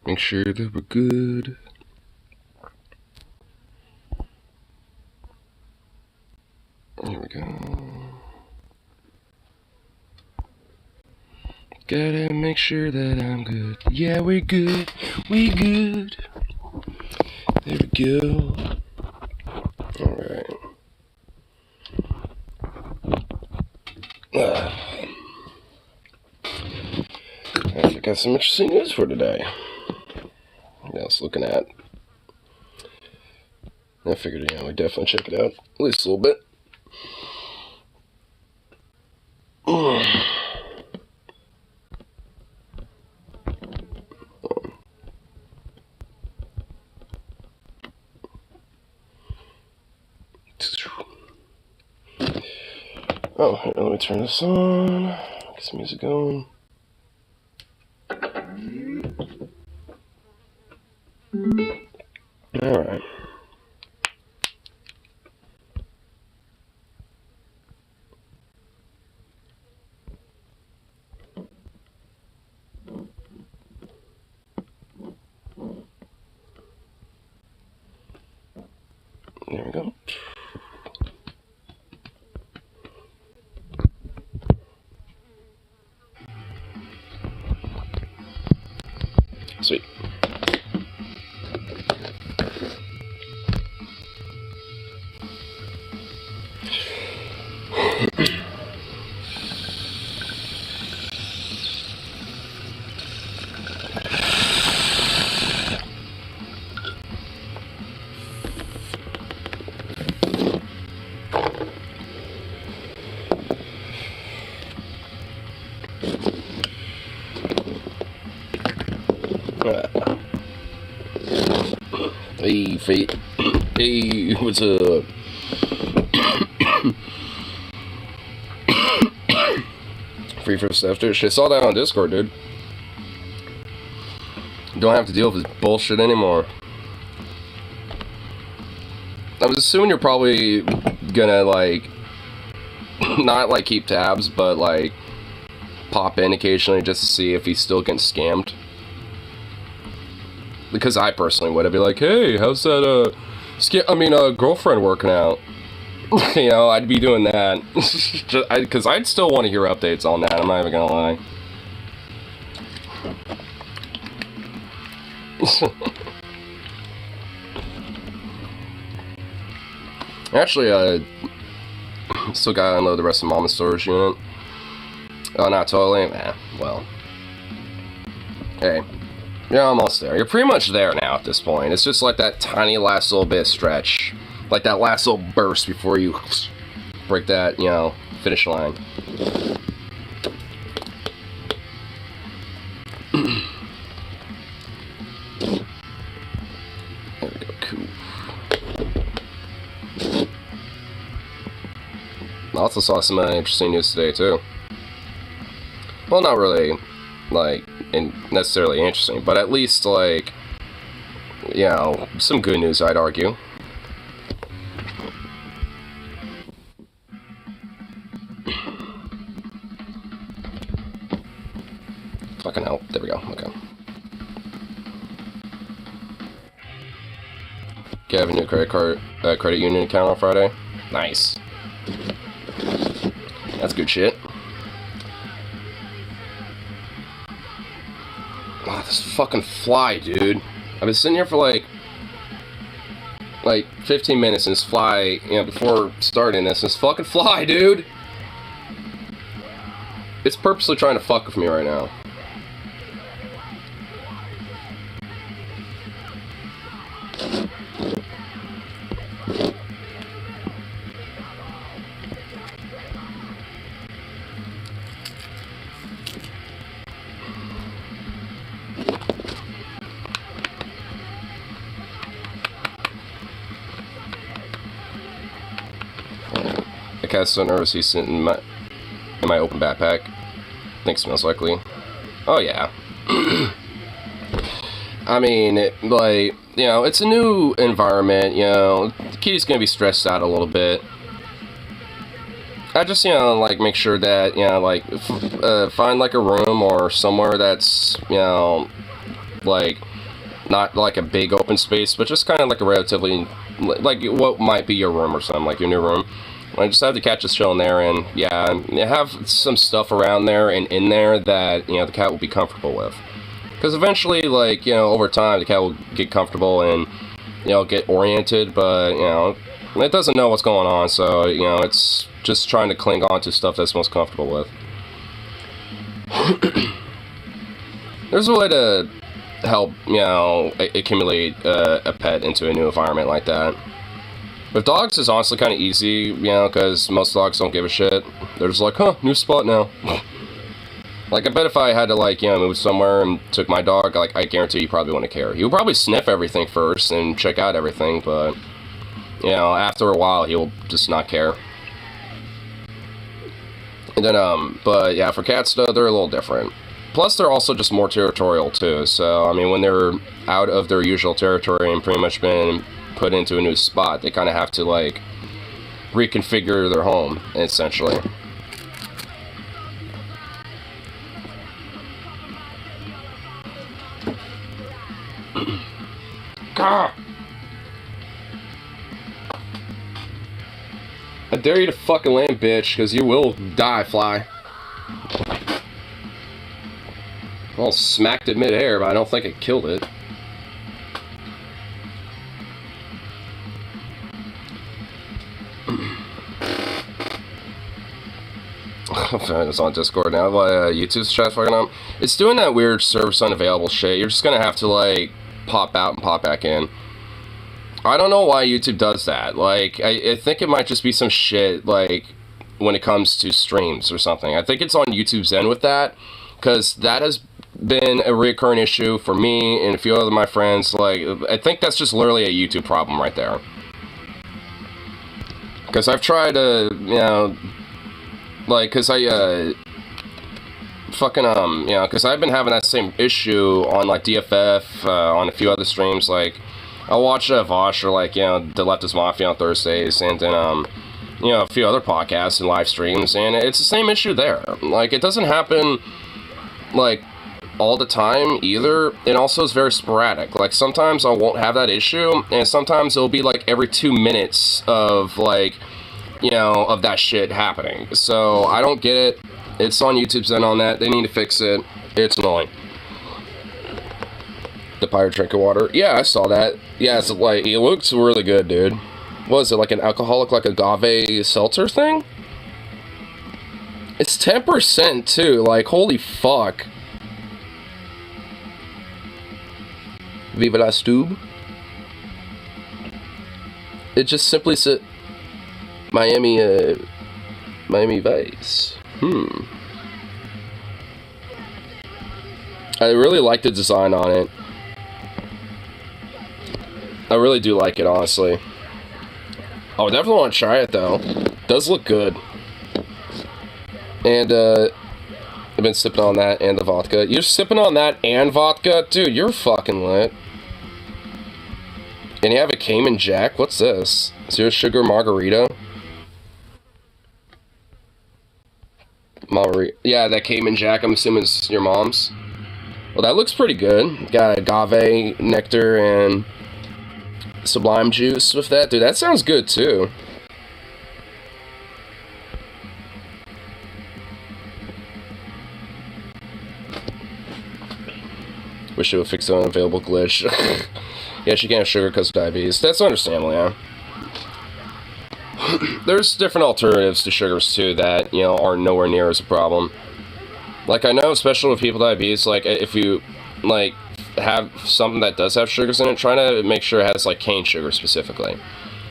Make sure that we're good. Here we go. Gotta make sure that I'm good. Yeah, we're good. We good. There we go. Alright. I got some interesting news for today. I was looking at. I figured, we'd definitely check it out. At least a little bit. Oh, here, let me turn this on. Get some music going. Alright. There we go. Sweet. Hey, Fate. Hey, what's up? Free for stuff, dude. I saw that on Discord, dude. Don't have to deal with this bullshit anymore. I was assuming you're probably gonna, like, not, like, keep tabs, but, like, pop in occasionally just to see if he's still getting scammed. Because I personally would. I'd be like, hey, how's that, girlfriend working out? I'd be doing that. Because I'd still want to hear updates on that, I'm not even gonna lie. Actually, still gotta unload the rest of Mama's storage unit. Oh, not totally? Well. Hey. You're almost there. You're pretty much there now at this point. It's just like that tiny last little bit of stretch. Like that last little burst before you break that, finish line. There we go, cool. I also saw some interesting news today, too. Well, not really, necessarily interesting, but at least, some good news, I'd argue. Fucking hell. There we go. Okay. Okay, I have a new credit union account on Friday. Nice. That's good shit. Oh, this fucking fly, dude. I've been sitting here for like 15 minutes and this fly, before starting this fucking fly, dude. It's purposely trying to fuck with me right now. The cat's so nervous he's sitting in my open backpack. I think it smells likely. Oh yeah. I mean, it's a new environment, the kitty's gonna be stressed out a little bit. I just, make sure that, find, a room or somewhere that's, like, not like a big open space, but just kind of like a relatively, like what might be your room or something, like your new room. I just have the cat just chilling there, and yeah, have some stuff around there and in there that, you know, the cat will be comfortable with. Because eventually, like, you know, over time, the cat will get comfortable and, you know, get oriented, but, you know, it doesn't know what's going on, so, you know, it's just trying to cling on to stuff that's most comfortable with. There's a way to help, you know, accumulate a pet into a new environment like that. With dogs, it's honestly kind of easy, you know, because most dogs don't give a shit. They're just like, huh, new spot now. Like, I bet if I had to, like, you know, move somewhere and took my dog, like, I guarantee he probably wouldn't care. He would probably sniff everything first and check out everything, but, you know, after a while, he'll just not care. And then, but, yeah, for cats, though, they're a little different. Plus, they're also just more territorial, too. So, I mean, when they're out of their usual territory and pretty much been put into a new spot, they kind of have to, like, reconfigure their home, essentially. Gah! I dare you to fucking land, bitch, because you will die, fly. Well, smacked it mid-air, but I don't think it killed it. It's on Discord now. YouTube's chat fucking up. It's doing that weird service unavailable shit. You're just gonna have to, like, pop out and pop back in. I don't know why YouTube does that. Like, I think it might just be some shit, like, when it comes to streams or something. I think it's on YouTube's end with that, because that has been a recurring issue for me and a few other of my friends. Like, I think that's just literally a YouTube problem right there. Because I've tried to, you know, like, because I, fucking, you know, because I've been having that same issue on, like, DFF, on a few other streams. Like, I'll watch Vosh or, like, you know, The Leftist Mafia on Thursdays, and then, you know, a few other podcasts and live streams, and it's the same issue there. Like, it doesn't happen, like, all the time either, and also it's very sporadic. Like, sometimes I won't have that issue, and sometimes it'll be, like, every 2 minutes of, like, you know, of that shit happening. So, I don't get it. It's on YouTube's end on that. They need to fix it. It's annoying. The pirate drinking water. Yeah, I saw that. Yeah, it's like, it looks really good, dude. What is it, like an alcoholic, like agave seltzer thing? It's 10% too, like, holy fuck. Viva la Stube. It just simply said Miami Vice. I really like the design on it. I really do like it, honestly. I definitely want to try it, though. It does look good. And, I've been sipping on that and the vodka. You're sipping on that and vodka? Dude, you're fucking lit. And you have a Cayman Jack? What's this? Zero sugar margarita? Yeah, that Cayman Jack, I'm assuming is your mom's. Well, that looks pretty good. Got agave, nectar, and Sublime juice with that. Dude, that sounds good, too. Wish it would fix an unavailable glitch. Yeah, she can't have sugar because of diabetes. That's understandable, yeah. There's different alternatives to sugars, too, that, you know, are nowhere near as a problem. Like, I know, especially with people with diabetes, like, if you, like, have something that does have sugars in it, try to make sure it has, like, cane sugar specifically.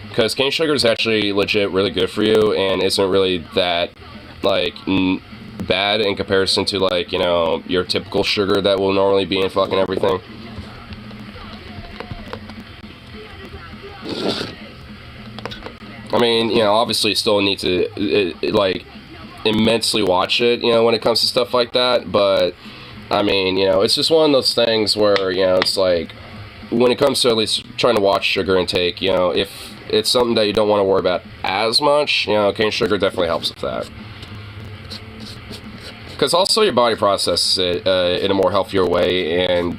Because cane sugar is actually legit really good for you, and isn't really that, like, bad in comparison to, like, you know, your typical sugar that will normally be in fucking everything. I mean, you know, obviously you still need to, like, immensely watch it, you know, when it comes to stuff like that, but, I mean, you know, it's just one of those things where, you know, it's like, when it comes to at least trying to watch sugar intake, you know, if it's something that you don't want to worry about as much, you know, cane sugar definitely helps with that. Because also your body processes it in a more healthier way and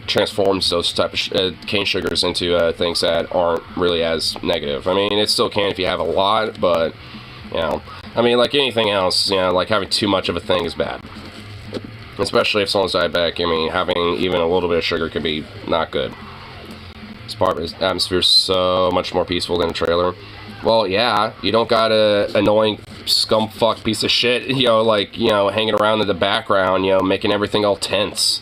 transforms those type of cane sugars into things that aren't really as negative. I mean, it still can if you have a lot, but, you know, I mean, like anything else, you know, like having too much of a thing is bad. Especially if someone's diabetic. I mean, having even a little bit of sugar can be not good. This part of the atmosphere is so much more peaceful than a trailer. Well, yeah, you don't got a annoying scumfuck piece of shit, you know, like, you know, hanging around in the background, you know, making everything all tense.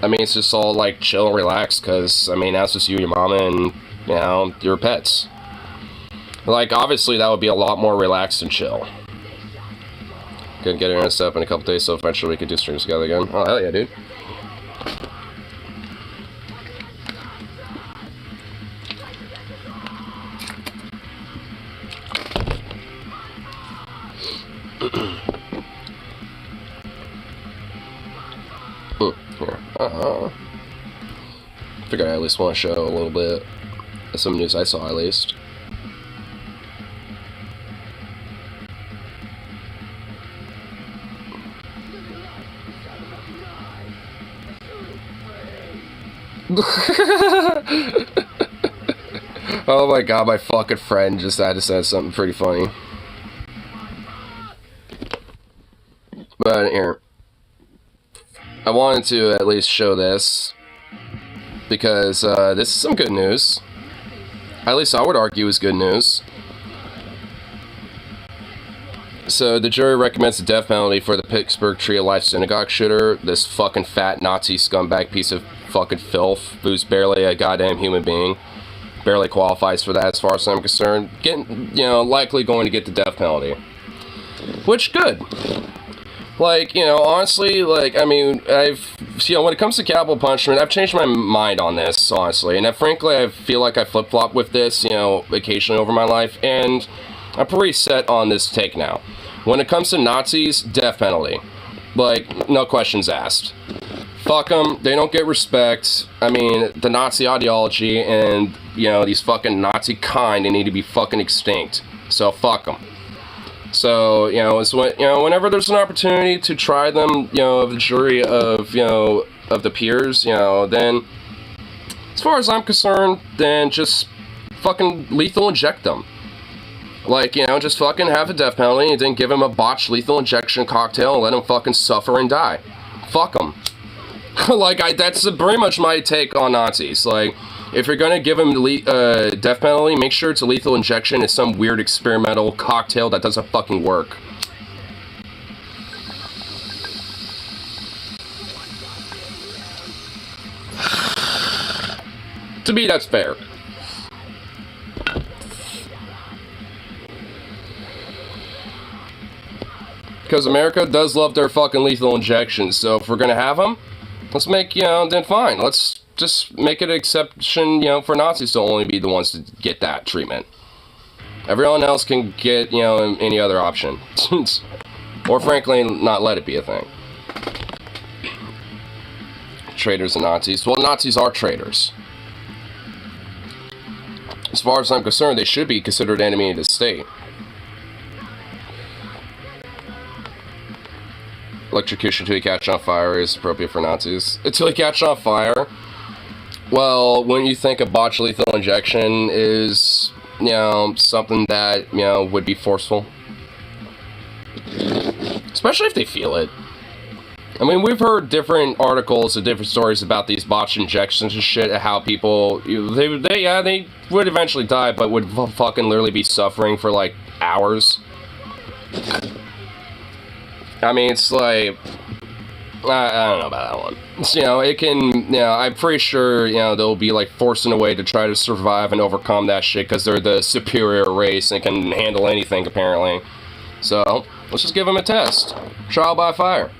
I mean, it's just all, like, chill and relax, because, I mean, that's just you, your mama, and, you know, your pets. Like, obviously, that would be a lot more relaxed and chill. Couldn't get internet stuff in a couple days, so eventually we could do streams together again. Oh, hell yeah, dude. Here. Figured I at least want to show a little bit of some news I saw, at least. Oh my god, my fucking friend just had to say something pretty funny. But here, I wanted to at least show this because this is some good news. At least I would argue is good news. So the jury recommends the death penalty for the Pittsburgh Tree of Life synagogue shooter, this fucking fat Nazi scumbag piece of fucking filth who's barely a goddamn human being. Barely qualifies for that as far as I'm concerned. Getting, you know, likely going to get the death penalty. Which, good. Like, you know, honestly, like, I mean, you know, when it comes to capital punishment, I've changed my mind on this, honestly. And frankly, I feel like I flip-flop with this, you know, occasionally over my life. And I'm pretty set on this take now. When it comes to Nazis, death penalty. Like, no questions asked. Fuck them, they don't get respect. I mean, the Nazi ideology and, you know, these fucking Nazi kind, they need to be fucking extinct. So, fuck them. So, you know, it's when, you know, whenever there's an opportunity to try them, you know, of the jury of, you know, of the peers, you know, then, as far as I'm concerned, then just fucking lethal inject them. Like, you know, just fucking have the death penalty and then give him a botched lethal injection cocktail and let him fucking suffer and die. Fuck them. Like, that's pretty much my take on Nazis. Like, if you're gonna give him the death penalty, make sure it's a lethal injection. It's some weird experimental cocktail that doesn't fucking work. To me, that's fair. Because America does love their fucking lethal injections, so if we're gonna have them, let's make, you know, then fine. Let's just make it an exception, you know, for Nazis to only be the ones to get that treatment. Everyone else can get, you know, any other option. Or frankly, not let it be a thing. Traitors and Nazis. Well, Nazis are traitors. As far as I'm concerned, they should be considered enemy of the state. Electrocution until you catch on fire is appropriate for Nazis. Until you catch on fire? Well, when you think a botched lethal injection is, you know, something that, you know, would be forceful. Especially if they feel it. I mean, we've heard different articles and different stories about these botched injections and shit, how people, they would eventually die, but would fucking literally be suffering for, like, hours. I mean, it's like, I don't know about that one. You know, it can, you know, I'm pretty sure, you know, they'll be, like, forced in a way to try to survive and overcome that shit, because they're the superior race and can handle anything, apparently. So, let's just give them a test. Trial by fire.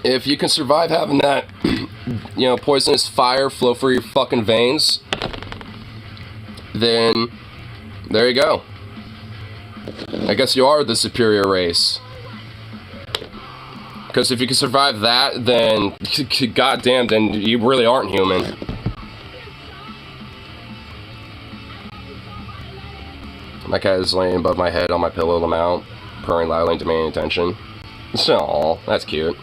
If you can survive having that, you know, poisonous fire flow through your fucking veins, then, there you go. I guess you are the superior race. Because if you can survive that, then, goddamn, then you really aren't human. My cat is laying above my head on my pillow the mount, purring loudly and demanding attention. Aww, that's cute.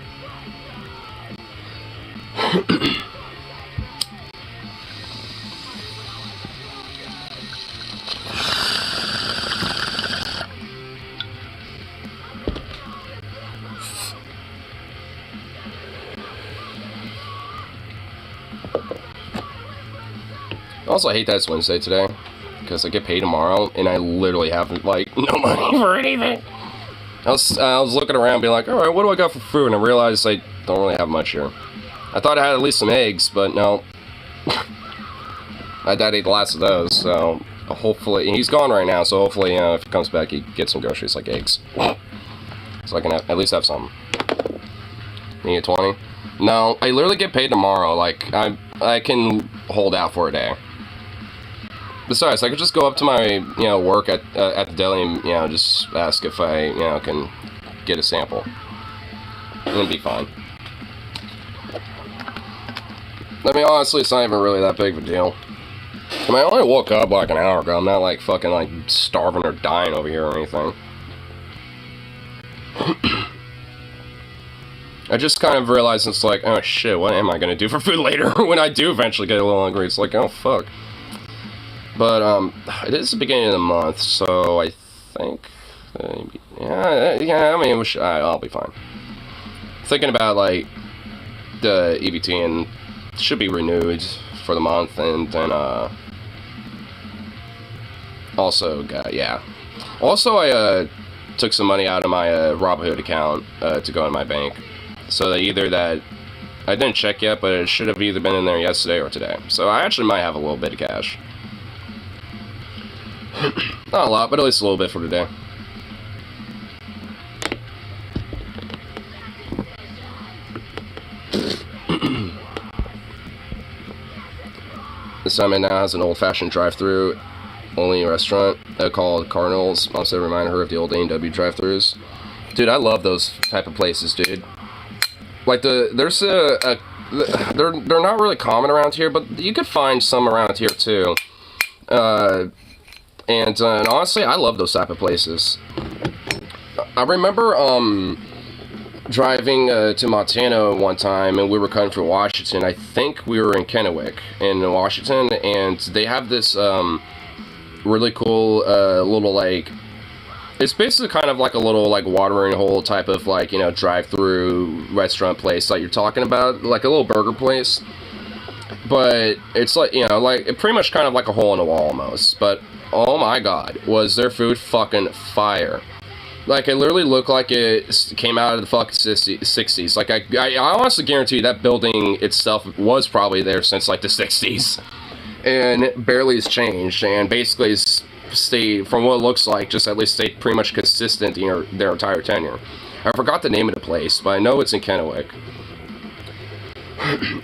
Also, I hate that it's Wednesday today, because I get paid tomorrow, and I literally have, like, no money for anything. I was looking around, being like, alright, what do I got for food? And I realized I don't really have much here. I thought I had at least some eggs, but no. My dad ate the last of those, so hopefully, he's gone right now, so hopefully, if he comes back, he gets some groceries, like eggs. So I can at least have some. Need a 20? No, I literally get paid tomorrow, like, I can hold out for a day. Besides, I could just go up to my, work at the deli and, just ask if I, can get a sample. And it'd be fine. I mean, honestly, it's not even really that big of a deal. I mean, I only woke up like an hour ago. I'm not, like, fucking, like, starving or dying over here or anything. I just kind of realized it's like, oh shit, what am I gonna do for food later when I do eventually get a little hungry? It's like, oh fuck. But, it is the beginning of the month, so I think, yeah, I mean, I'll be fine. Thinking about, like, the EBT, and it should be renewed for the month, and then, also, yeah. Also, I, took some money out of my, Robinhood account, to go in my bank. So that either that, I didn't check yet, but it should have either been in there yesterday or today. So I actually might have a little bit of cash. Not a lot, but at least a little bit for today. This time it now has an old-fashioned drive-thru only restaurant called Cardinals. Also remind her of the old A&W drive-thrus. Dude, I love those type of places, dude. Like there's they're not really common around here, but you could find some around here too. And honestly, I love those type of places. I remember driving to Montana one time, and we were coming from Washington. I think we were in Kennewick in Washington, and they have this really cool little, like, it's basically kind of like a little, like, watering hole type of, like, drive-through restaurant place like you're talking about, like a little burger place. But it's like, like, pretty much kind of like a hole in the wall almost. But, oh my god, was their food fucking fire. Like, it literally looked like it came out of the fucking 60s. Like, I honestly guarantee you that building itself was probably there since, like, the 60s. And it barely has changed, and basically it's stayed, from what it looks like, just at least stayed pretty much consistent their entire tenure. I forgot the name of the place, but I know it's in Kennewick.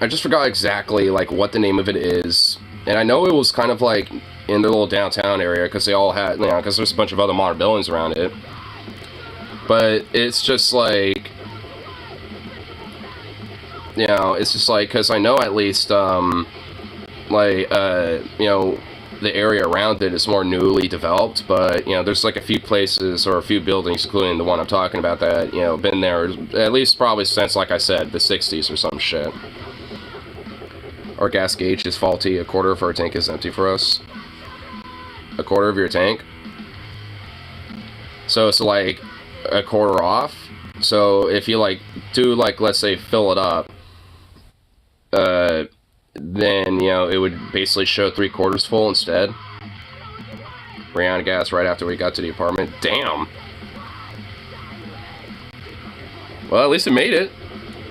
I just forgot exactly, like, what the name of it is. And I know it was kind of, like, in their little downtown area, because they all had, because there's a bunch of other modern buildings around it. But it's just, like, it's just, like, because I know at least, the area around it is more newly developed, but, there's, like, a few places or a few buildings, including the one I'm talking about, that, been there at least probably since, like I said, the 60s or some shit. Our gas gauge is faulty. A quarter of our tank is empty for us. A quarter of your tank? So it's, like, a quarter off. So if you, like, do, like, let's say, fill it up, then, it would basically show 3/4 full instead. Ran out of gas right after we got to the apartment. Damn! Well, at least it made it.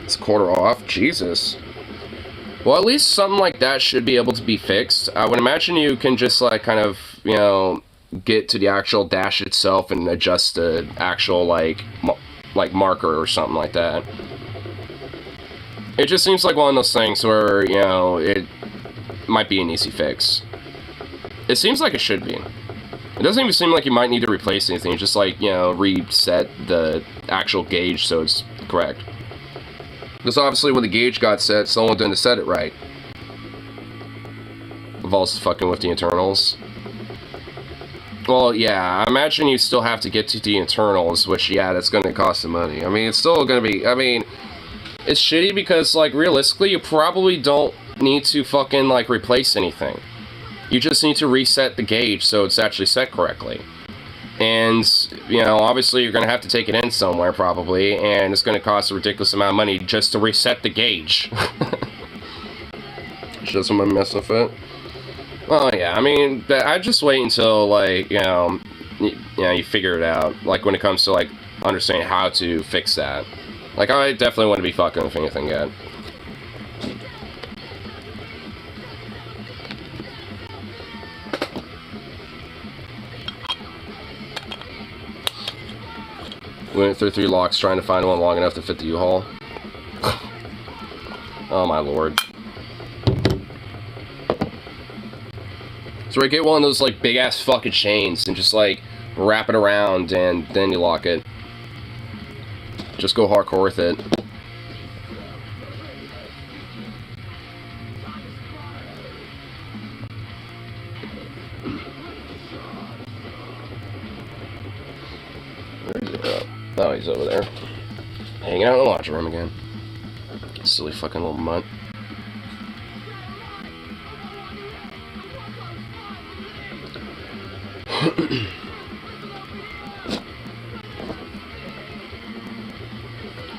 It's a quarter off. Jesus. Well, at least something like that should be able to be fixed. I would imagine you can just, like, kind of, get to the actual dash itself and adjust the actual, like marker or something like that. It just seems like one of those things where, it might be an easy fix. It seems like it should be. It doesn't even seem like you might need to replace anything, just, like, reset the actual gauge so it's correct. Because obviously when the gauge got set, someone didn't set it right. Vol's fucking with the internals. Well, yeah, I imagine you still have to get to the internals, which, yeah, that's going to cost some money. I mean, it's still going to be, I mean, it's shitty because, like, realistically, you probably don't need to fucking, like, replace anything. You just need to reset the gauge so it's actually set correctly. And, you know, obviously you're going to have to take it in somewhere, probably, and it's going to cost a ridiculous amount of money just to reset the gauge. Should someone mess with it? Well, yeah, I mean, I just wait until, like, you figure it out. Like, when it comes to, like, understanding how to fix that. Like, I definitely wouldn't be fucking with anything yet. We went through 3 locks trying to find one long enough to fit the U-Haul. Oh my lord. So we get one of those, like, big-ass fucking chains and just, like, wrap it around and then you lock it. Just go hardcore with it. Where is he? Oh, he's over there. Hanging out in the laundry room again. Silly fucking little mutt.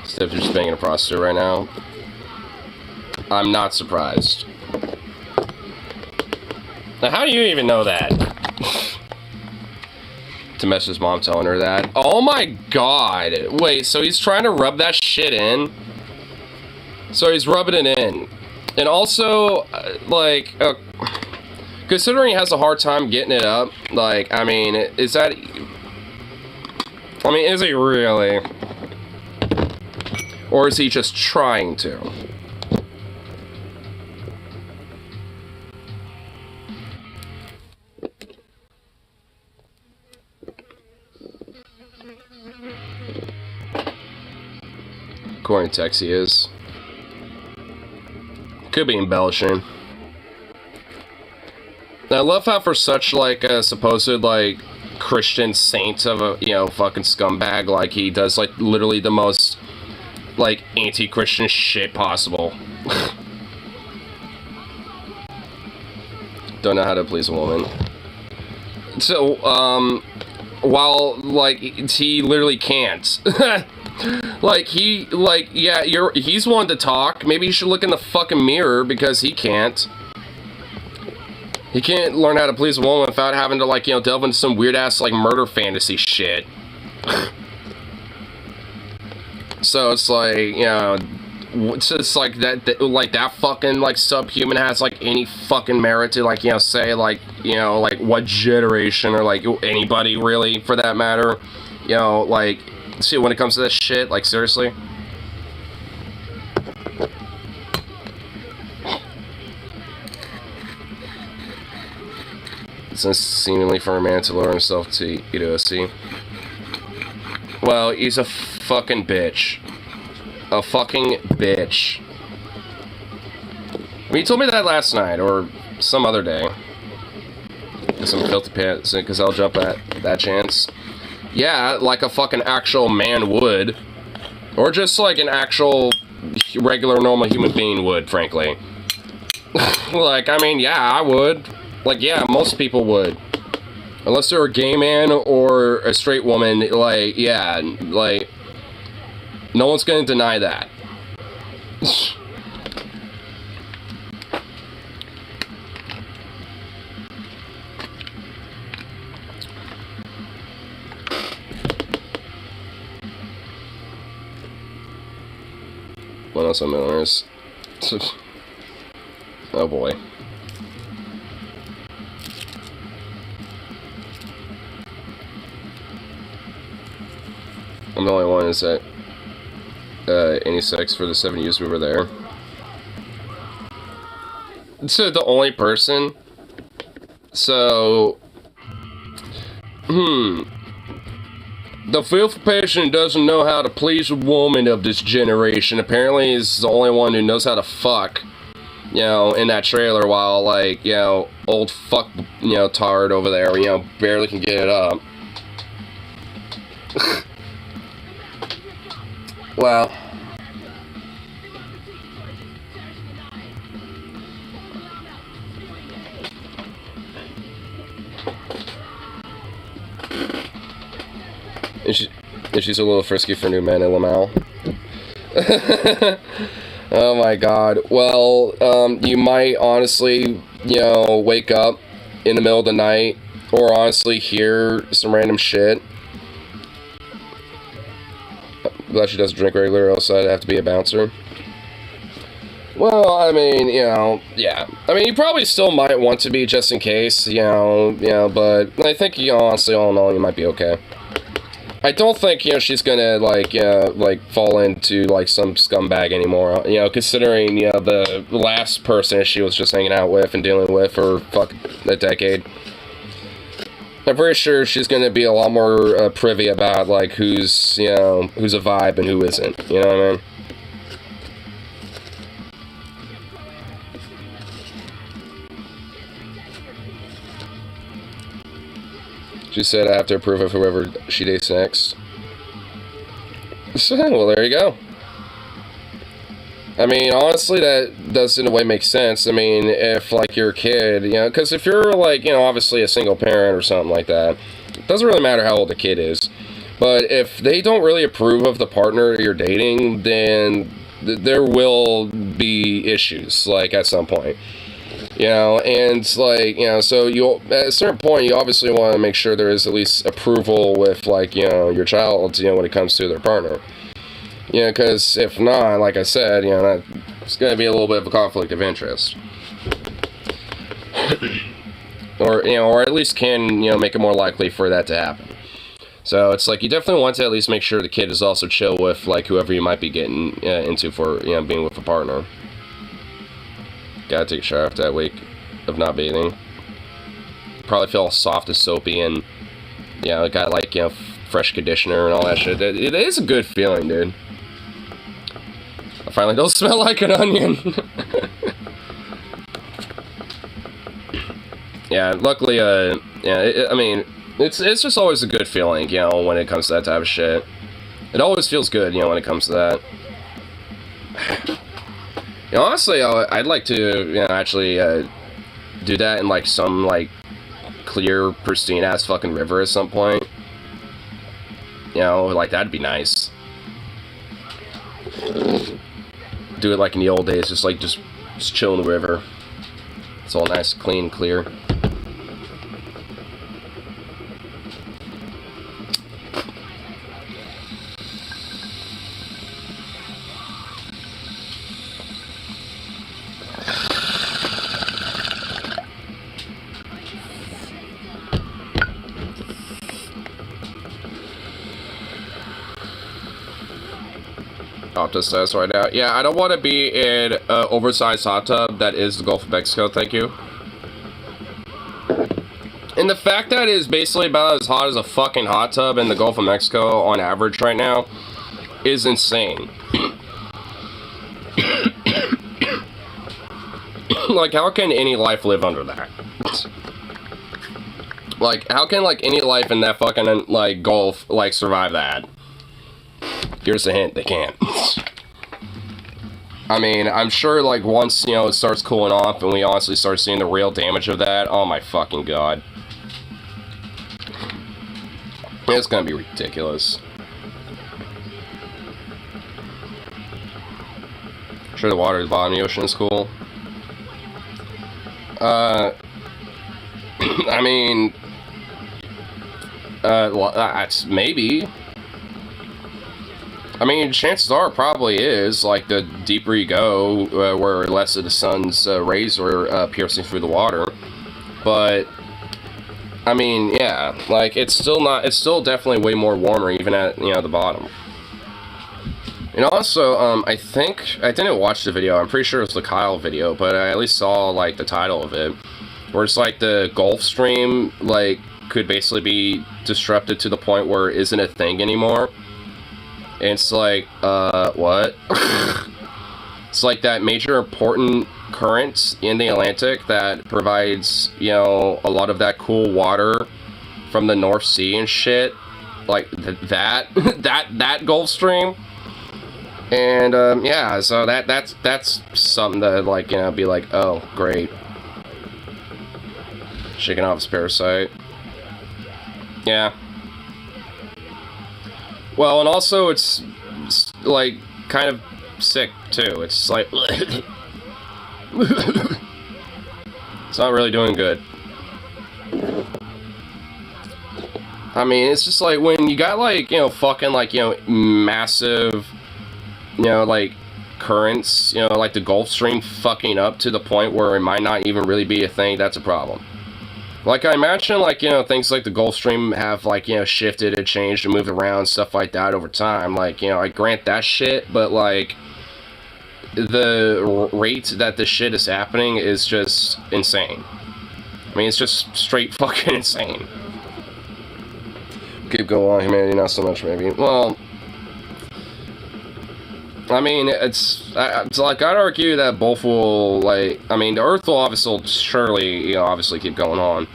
Steph's just banging a prostitute right now. I'm not surprised. Now, how do you even know that? To mess his mom telling her that. Oh my god. Wait, so he's trying to rub that shit in? So he's rubbing it in. And also, like, considering he has a hard time getting it up, like, I mean, is that... I mean, is he really? Or is he just trying to? According to text, he is. Could be embellishing. Now, I love how for such, like, a supposed, like, Christian saint of a, you know, fucking scumbag, like, he does, like, literally the most, like, anti-Christian shit possible. Don't know how to please a woman. So, while, like, he literally can't. Like, yeah, he's one to talk. Maybe you should look in the fucking mirror, because he can't. He can't learn how to please a woman without having to, like, you know, delve into some weird-ass, like, murder fantasy shit. So it's like, you know, it's just like that fucking, like, subhuman has, like, any fucking merit to, like, you know, say, like, you know, like, what generation, or, like, anybody, really, for that matter. You know, like, see, when it comes to this shit, like, seriously. It's seemingly for a man to lower himself to eat OC. Well, he's a fucking bitch. A fucking bitch. I mean, he told me that last night, or some other day. Because I'm filthy pants, because I'll jump at that chance. Yeah, like a fucking actual man would. Or just like an actual regular, normal human being would, frankly. Like, I mean, yeah, I would. Like, yeah, most people would. Unless they're a gay man or a straight woman, like, yeah, like, no one's gonna deny that. What else on Miller's? Oh boy. I'm the only one is at any sex for the 7 years we were there. So the only person. So, the filthy patient doesn't know how to please a woman of this generation. Apparently, he's the only one who knows how to fuck. You know, in that trailer, while, like, you know, old fuck, you know, tard over there, you know, barely can get it up. Well. And she's a little frisky for new men in Lamau. Oh my god. Well, you might honestly, you know, wake up in the middle of the night, or honestly hear some random shit. Glad she doesn't drink regular, else I'd have to be a bouncer. Well, I mean, you know, yeah. I mean, you probably still might want to be just in case, you know, but I think, you know, honestly, all in all, you might be okay. I don't think, you know, she's gonna, like, like, fall into, like, some scumbag anymore, you know, considering, you know, the last person she was just hanging out with and dealing with for, fuck, a decade. I'm pretty sure she's gonna be a lot more privy about, like, who's, you know, who's a vibe and who isn't, you know what I mean? She said I have to approve of whoever she dates next. Well, there you go. I mean, honestly, that does in a way make sense. I mean, if, like, you're a kid, you know, because if you're, like, you know, obviously a single parent or something like that, it doesn't really matter how old the kid is. But if they don't really approve of the partner you're dating, then there will be issues, like, at some point. You know, and, like, you know, so you'll, at a certain point, you obviously want to make sure there is at least approval with, like, you know, your child, you know, when it comes to their partner. You know, because if not, like I said, you know, it's going to be a little bit of a conflict of interest. Or, you know, or at least can, you know, make it more likely for that to happen. So it's like, you definitely want to at least make sure the kid is also chill with, like, whoever you might be getting into for, you know, being with a partner. Gotta take a shower after that week of not bathing. Probably feel all soft and soapy, and, you know, got, like, you know, fresh conditioner and all that shit. It is a good feeling, dude. I finally don't smell like an onion. Yeah, luckily, yeah, I mean, it's just always a good feeling, you know, when it comes to that type of shit. It always feels good, you know, when it comes to that. You know, honestly, I'd like to, you know, actually do that in, like, some, like, clear, pristine-ass fucking river at some point. You know, like, that'd be nice. Do it like in the old days, just chill in the river. It's all nice, clean, clear. Optus says right now. Yeah, I don't want to be in an oversized hot tub that is the Gulf of Mexico, thank you. And the fact that it is basically about as hot as a fucking hot tub in the Gulf of Mexico on average right now is insane. Like, how can any life live under that? Like, how can, like, any life in that fucking, like, Gulf, like, survive that? Here's a hint, they can't. I mean, I'm sure, like, once, you know, it starts cooling off and we honestly start seeing the real damage of that, oh my fucking god. It's gonna be ridiculous. I'm sure the water at the bottom of the ocean is cool. I mean, maybe. I mean, chances are it probably is, like, the deeper you go, where less of the sun's rays are piercing through the water. But, I mean, yeah, like, it's still definitely way more warmer even at, you know, the bottom. And also, I think, I didn't watch the video, I'm pretty sure it was the Kyle video, but I at least saw, like, the title of it, where it's like the Gulf Stream, like, could basically be disrupted to the point where it isn't a thing anymore. And it's like, what? It's like that major important current in the Atlantic that provides, you know, a lot of that cool water from the North Sea and shit, like that Gulf Stream. And yeah, so that's something to, like, you know, be like, oh great, shaking off his parasite. Yeah. Well, and also it's like kind of sick too. It's like it's not really doing good. I mean, it's just like when you got, like, you know, fucking, like, you know, massive, you know, like, currents, you know, like the Gulf Stream fucking up to the point where it might not even really be a thing, that's a problem. Like, I imagine, like, you know, things like the Gulf Stream have, like, you know, shifted and changed and moved around, stuff like that over time. Like, you know, I grant that shit, but, like, the rate that this shit is happening is just insane. I mean, it's just straight fucking insane. Keep going, humanity, not so much, maybe. Well, I mean, it's like, I'd argue that both will, like, I mean, the Earth will obviously, surely, you know, obviously keep going on.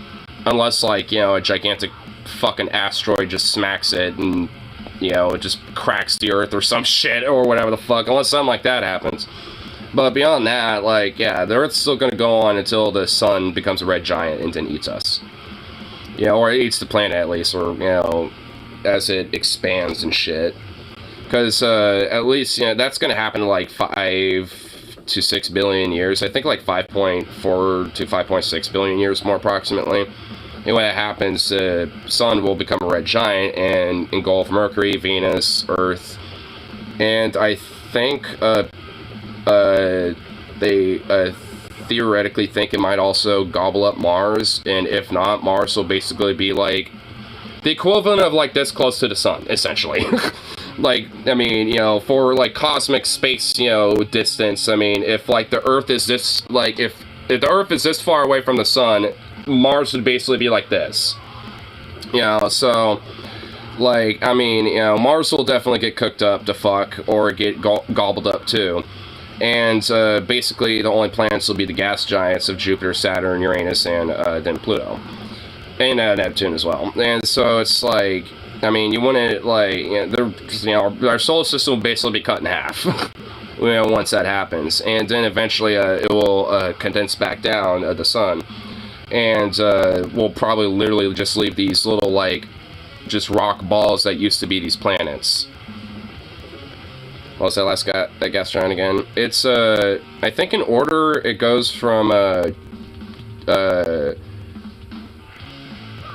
Unless, like, you know, a gigantic fucking asteroid just smacks it and, you know, it just cracks the Earth or some shit or whatever the fuck, unless something like that happens. But beyond that, like, yeah, the Earth's still gonna go on until the sun becomes a red giant and then eats us. You know, or it eats the planet at least, or, you know, as it expands and shit. Because, at least, you know, that's going to happen in, like, 5 to 6 billion years. I think, like, 5.4 to 5.6 billion years, more approximately. And when that happens, the sun will become a red giant and engulf Mercury, Venus, Earth. And I think, they, theoretically think it might also gobble up Mars, and if not, Mars will basically be like the equivalent of, like, this close to the sun, essentially. Like, I mean, you know, for, like, cosmic space, you know, distance, I mean, if, like, the Earth is this, like, if the Earth is this far away from the sun, Mars would basically be like this. You know, so, like, I mean, you know, Mars will definitely get cooked up to fuck, or get gobbled up too. And basically, the only planets will be the gas giants of Jupiter, Saturn, Uranus, and then Pluto. And Neptune as well. And so it's like, I mean, you wouldn't, like, you know, our solar system will basically be cut in half. You know, once that happens. And then eventually it will condense back down the sun. And we'll probably literally just leave these little, like, just rock balls that used to be these planets. What was that last guy, that gas giant again? It's, I think in order, it goes from,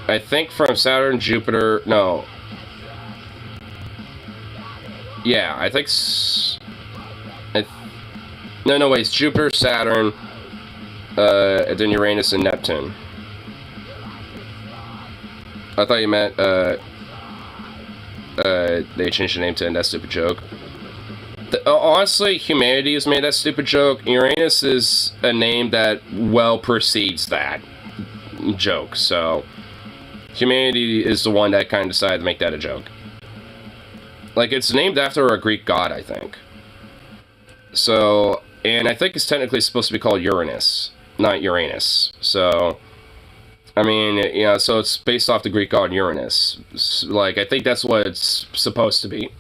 I think from Saturn, Jupiter, no. Yeah, I think, no, wait, it's Jupiter, Saturn, and then Uranus and Neptune. I thought you meant, they changed the name to End That Stupid Joke. Honestly, humanity has made that stupid joke. Uranus is a name that well precedes that joke, so humanity is the one that kind of decided to make that a joke. Like, it's named after a Greek god, I think. So, and I think it's technically supposed to be called Uranus, not Uranus. So, I mean, you know, so it's based off the Greek god Uranus. Like, I think that's what it's supposed to be.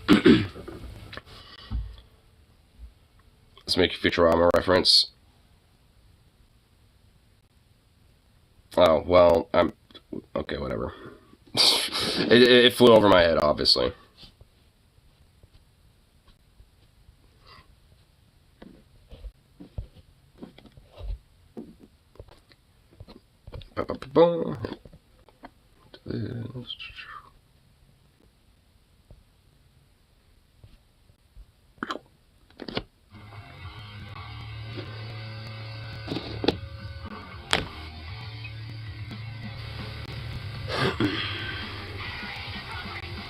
Let's make a Futurama reference. Oh, well, okay, whatever. It flew over my head, obviously.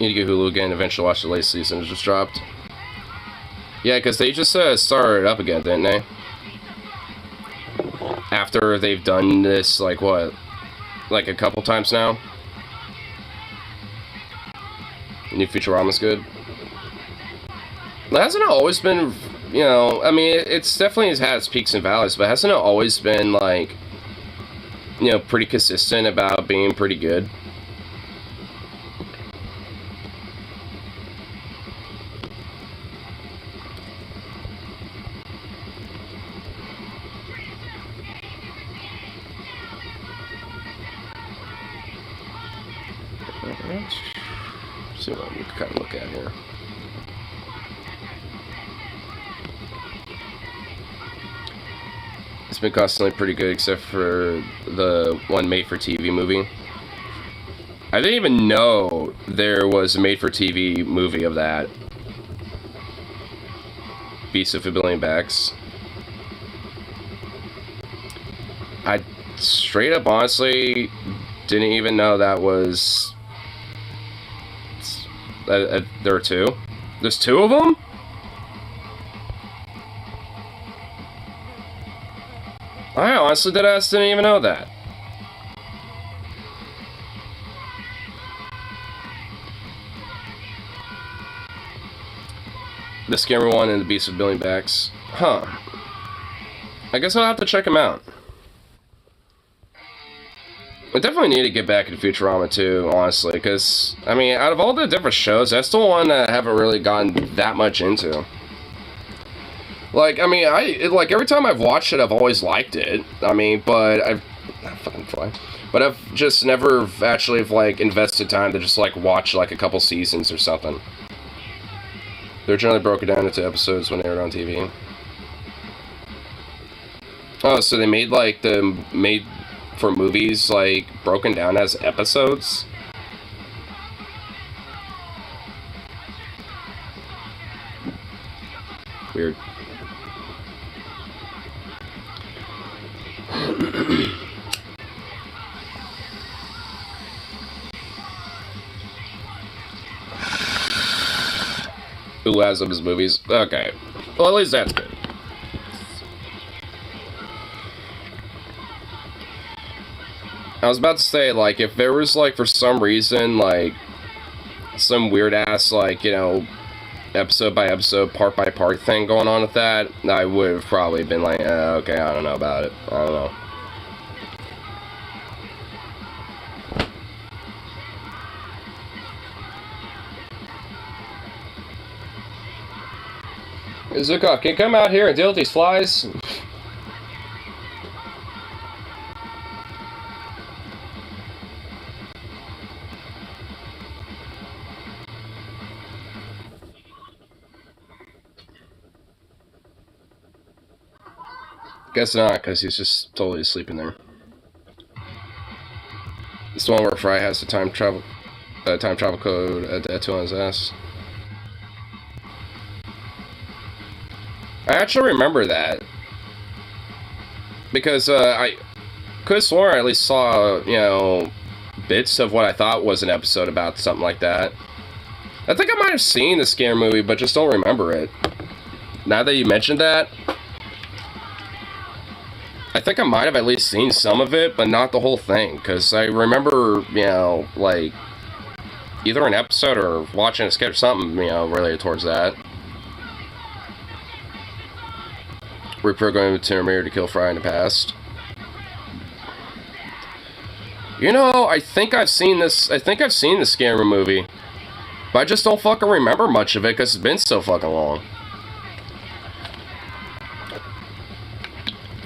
Need to get Hulu again, eventually watch the latest season. It just dropped. Yeah, because they just started it up again, didn't they? After they've done this, like, what? Like, a couple times now? New Futurama's good. Hasn't it always been you know, I mean, it's definitely had its peaks and valleys, but hasn't it always been, like, you know, pretty consistent about being pretty good? Let's see what we can kind of look at here. It's been constantly pretty good, except for the one made-for-TV movie. I didn't even know there was a made-for-TV movie of that. Beast of a Billion Backs. I straight up honestly didn't even know that was... there are two? There's two of them? I honestly didn't even know that. The Scammer one and the Beast of a Billion Backs. Huh. I guess I'll have to check them out. I definitely need to get back into Futurama too, honestly, because, I mean, out of all the different shows, that's the one that I haven't really gotten that much into. Like, I mean, like, every time I've watched it, I've always liked it. I mean, but I've... fucking fly. But I've just never actually, like, invested time to just, like, watch, like, a couple seasons or something. They're generally broken down into episodes when they were on TV. Oh, so they made, like, for movies, like, broken down as episodes? Weird. Who has of his movies? Okay. Well, at least that's good. I was about to say, like, if there was, like, for some reason, like, some weird-ass, like, you know, episode-by-episode, part-by-part thing going on with that, I would have probably been like, okay, I don't know about it. I don't know. Zukov, can you come out here and deal with these flies? Guess not, because he's just totally sleeping there. It's the one where Fry has the time travel code tattoo on his ass. I actually remember that. Because I could have sworn I at least saw, you know, bits of what I thought was an episode about something like that. I think I might have seen the Scare movie, but just don't remember it. Now that you mentioned that, I think I might have at least seen some of it, but not the whole thing. Because I remember, you know, like, either an episode or watching a sketch or something, you know, related towards that. Reprogramming the Terminator to kill Fry in the past. You know, I think I've seen this. I think I've seen the Scammer movie, but I just don't fucking remember much of it because it's been so fucking long.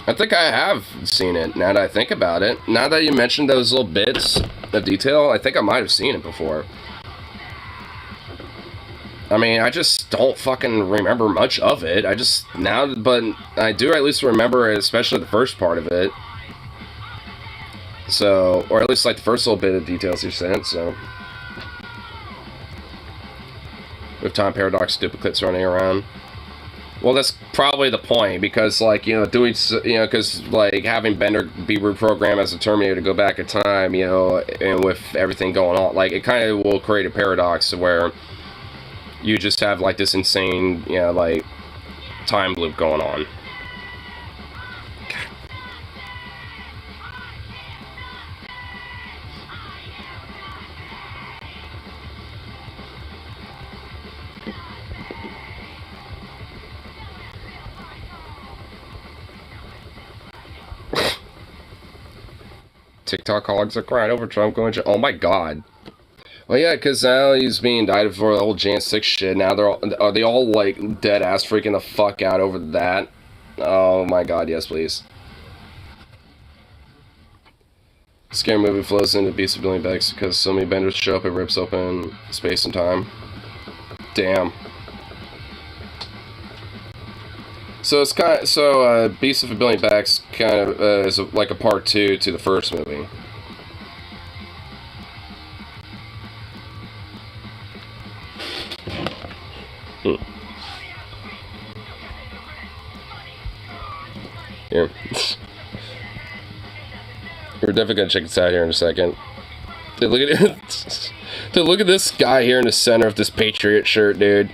I think I have seen it now that I think about it. Now that you mentioned those little bits of detail, I think I might have seen it before. I mean, I just don't fucking remember much of it. I just, now, but I do at least remember it, especially the first part of it. So, or at least like the first little bit of details you sent, so. With time paradox duplicates running around. Well, that's probably the point, because, like, you know, doing, you know, because, like, having Bender be reprogrammed as a Terminator to go back in time, you know, and with everything going on, like, it kind of will create a paradox where you just have, like, this insane, you know, like, time loop going on. TikTok hogs are crying over Trump going to... Oh my god. Well, yeah, because now he's being indicted for the whole Jan 6 shit. Now are they all, like, dead-ass freaking the fuck out over that? Oh my god, yes, please. Scary movie flows into Beast of Billion Bags because so many benders show up, it rips open space and time. Damn. So it's kind of, Beast of a Billion Backs kind of is like a part 2 to the first movie. Here. We're definitely gonna check this out here in a second. Dude, look at it. Dude, look at this guy here in the center of this Patriot shirt, dude.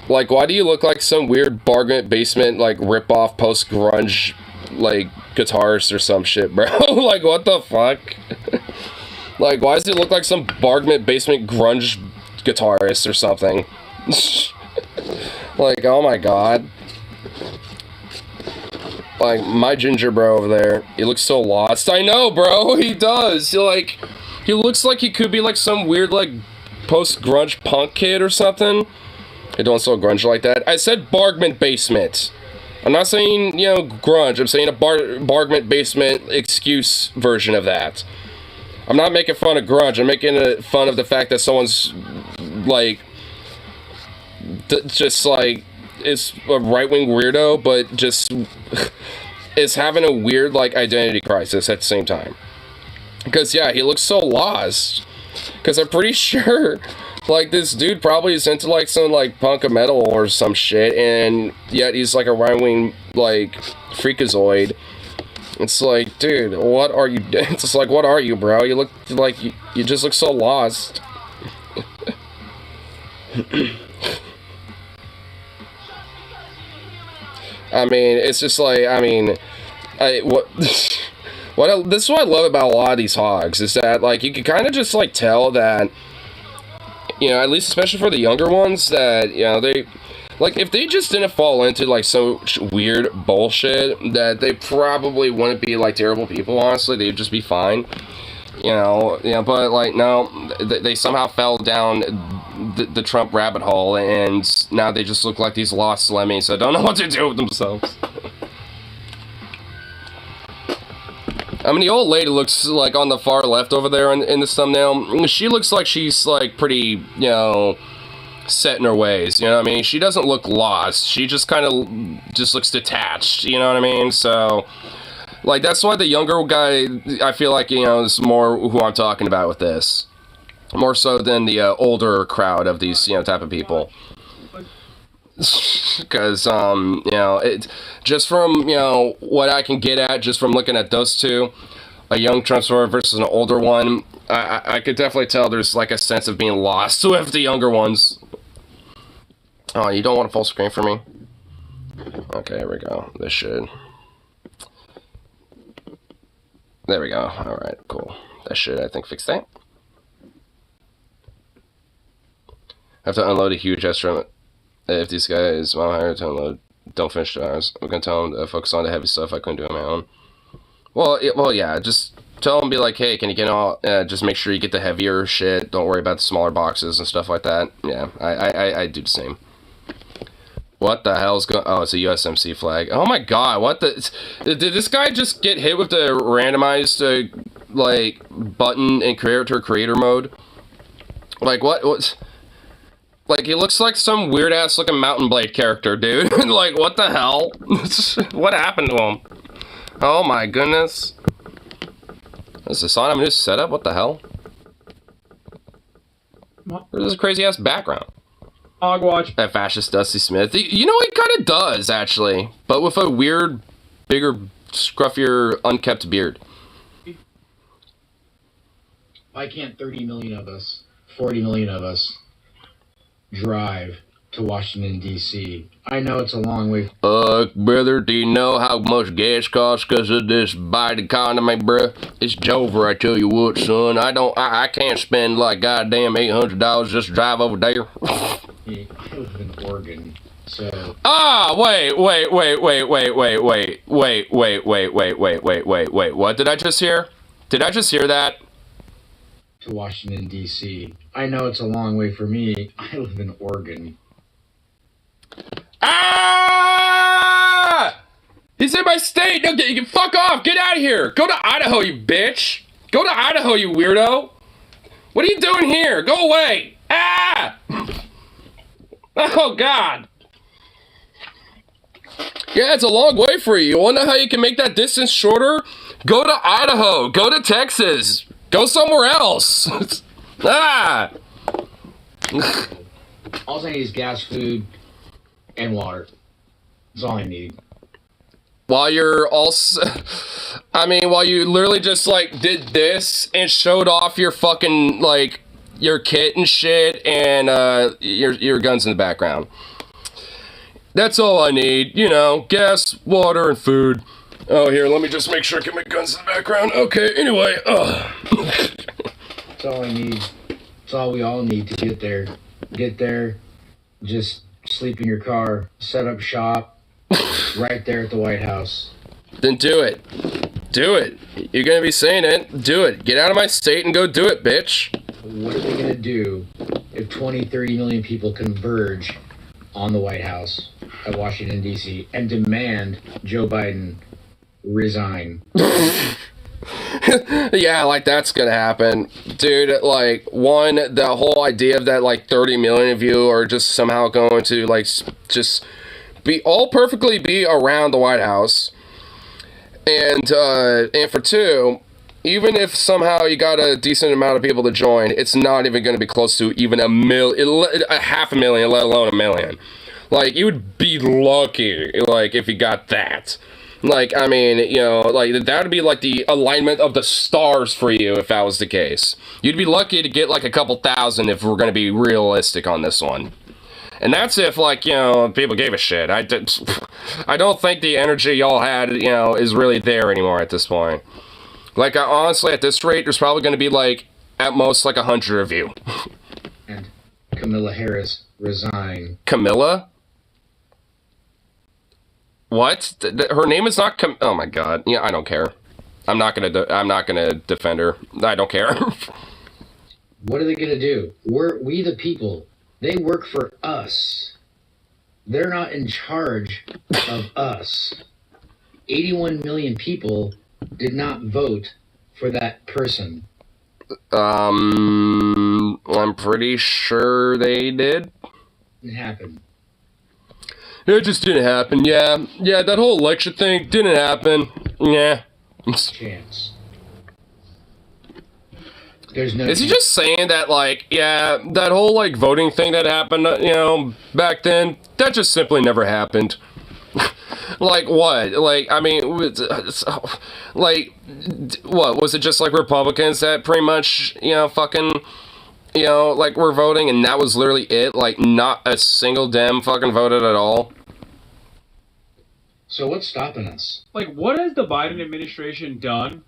Like, why do you look like some weird Bargment Basement, like, rip-off post-grunge, like, guitarist or some shit, bro? Like, what the fuck? Like, why does it look like some Bargment Basement grunge guitarist or something? Like, oh my god. Like, my ginger bro over there, he looks so lost. I know, bro, he does. He looks like he could be, like, some weird, like, post-grunge punk kid or something. They don't so grunge like that. I said Bargment Basement. I'm not saying, you know, grunge. I'm saying a Bargment Basement excuse version of that. I'm not making fun of grunge. I'm making fun of the fact that someone's, like, just, like, is a right-wing weirdo, but just is having a weird, like, identity crisis at the same time. Because, yeah, he looks so lost. Because I'm pretty sure... Like, this dude probably is into, like, some, like, punk or metal or some shit, and yet he's, like, a right-wing, like, freakazoid. It's like, dude, what are you... It's just like, what are you, bro? You look, like, you just look so lost. I mean, it's just like, I mean... this is what I love about a lot of these hogs, is that, like, you can kind of just, like, tell that... You know, at least especially for the younger ones, that, you know, they, like, if they just didn't fall into, like, some weird bullshit, that they probably wouldn't be, like, terrible people, honestly. They'd just be fine. You know, but, like, no, they somehow fell down the Trump rabbit hole, and now they just look like these lost lemmings that don't know what to do with themselves. I mean, the old lady looks, like, on the far left over there in this thumbnail. She looks like she's, like, pretty, you know, set in her ways, you know what I mean? She doesn't look lost. She just kind of just looks detached, you know what I mean? So, like, that's why the younger guy, I feel like, you know, is more who I'm talking about with this. More so than the older crowd of these, you know, type of people. Because, you know, just from, you know, what I can get at, just from looking at those two, a young Trump supporter versus an older one, I could definitely tell there's, like, a sense of being lost with the younger ones. Oh, you don't want a full screen for me? Okay, here we go. This should. There we go. Alright, cool. That should, I think, fix that. I have to unload a huge extra. If these guys want hire to unload, don't finish the hours. I'm gonna tell them to focus on the heavy stuff I couldn't do on my own. Well, yeah, just tell them, be like, hey, can you get all, just make sure you get the heavier shit. Don't worry about the smaller boxes and stuff like that. Yeah, I do the same. What the hell's going? Oh, it's a USMC flag. Oh my god, what the? Did this guy just get hit with the randomized, like, button in creator mode? Like, what? Like, he looks like some weird-ass looking Mountain Blade character, dude. Like, what the hell? What happened to him? Oh my goodness. Is this on a new setup? What the hell? What? Where's this crazy-ass background? Hogwatch. That fascist Dusty Smith. You know, he kind of does, actually. But with a weird, bigger, scruffier, unkept beard. Why can't 30 million of us, 40 million of us, drive to Washington, D.C.? I know it's a long way. Brother, do you know how much gas costs because of this Biden economy, bruh? It's Jover, I tell you what, son. I can't spend, like, goddamn $800 just to drive over there. I live in Oregon, so... Ah, wait, what did I just hear? Did I just hear that? To Washington, D.C. I know it's a long way for me. I live in Oregon. Ah! He's in my state! No, you can fuck off! Get out of here! Go to Idaho, you bitch! Go to Idaho, you weirdo! What are you doing here? Go away! Ah! Oh, God! Yeah, it's a long way for you. You wanna know how you can make that distance shorter? Go to Idaho. Go to Texas. Go somewhere else. Ah! All I need is gas, food, and water. That's all I need. While you're also... while you literally just, like, did this and showed off your fucking, like, your kit and shit and, your guns in the background. That's all I need, you know, gas, water, and food. Oh, here, let me just make sure I get my guns in the background. Okay, anyway, That's all I need. That's all we all need to get there. Get there, just sleep in your car, set up shop, right there at the White House. Then do it. Do it. You're gonna be saying it. Do it. Get out of my state and go do it, bitch. What are they gonna do if 20, 30 million people converge on the White House at Washington, D.C. and demand Joe Biden resign? Yeah, like, that's gonna happen. Dude, like, the whole idea of that, like, 30 million of you are just somehow going to, like, just perfectly be around the White House. And for two, even if somehow you got a decent amount of people to join, it's not even going to be close to even a 500,000, let alone 1 million. Like, you would be lucky, like, if you got that. Like, I mean, you know, like, that would be, like, the alignment of the stars for you if that was the case. You'd be lucky to get, like, a couple thousand if we're going to be realistic on this one. And that's if, like, you know, people gave a shit. I don't think the energy y'all had, you know, is really there anymore at this point. Like, honestly, at this rate, there's probably going to be, like, at most, like, 100 of you. And Kamala Harris resign. Camilla? What? Her name is not oh my God. Yeah, I don't care. I'm not gonna defend her. I don't care. What are they gonna do? We the people. They work for us. They're not in charge of us. 81 million people did not vote for that person. I'm pretty sure they did. It happened. It just didn't happen, yeah. Yeah, that whole election thing didn't happen. Yeah. Chance. There's no Is he just saying that, like, yeah, that whole, like, voting thing that happened, you know, back then, that just simply never happened? Like, what? Like, I mean, like, what? Was it just, like, Republicans that pretty much, you know, fucking, you know, like, were voting and that was literally it? Like, not a single Dem fucking voted at all? So what's stopping us? Like, what has the Biden administration done?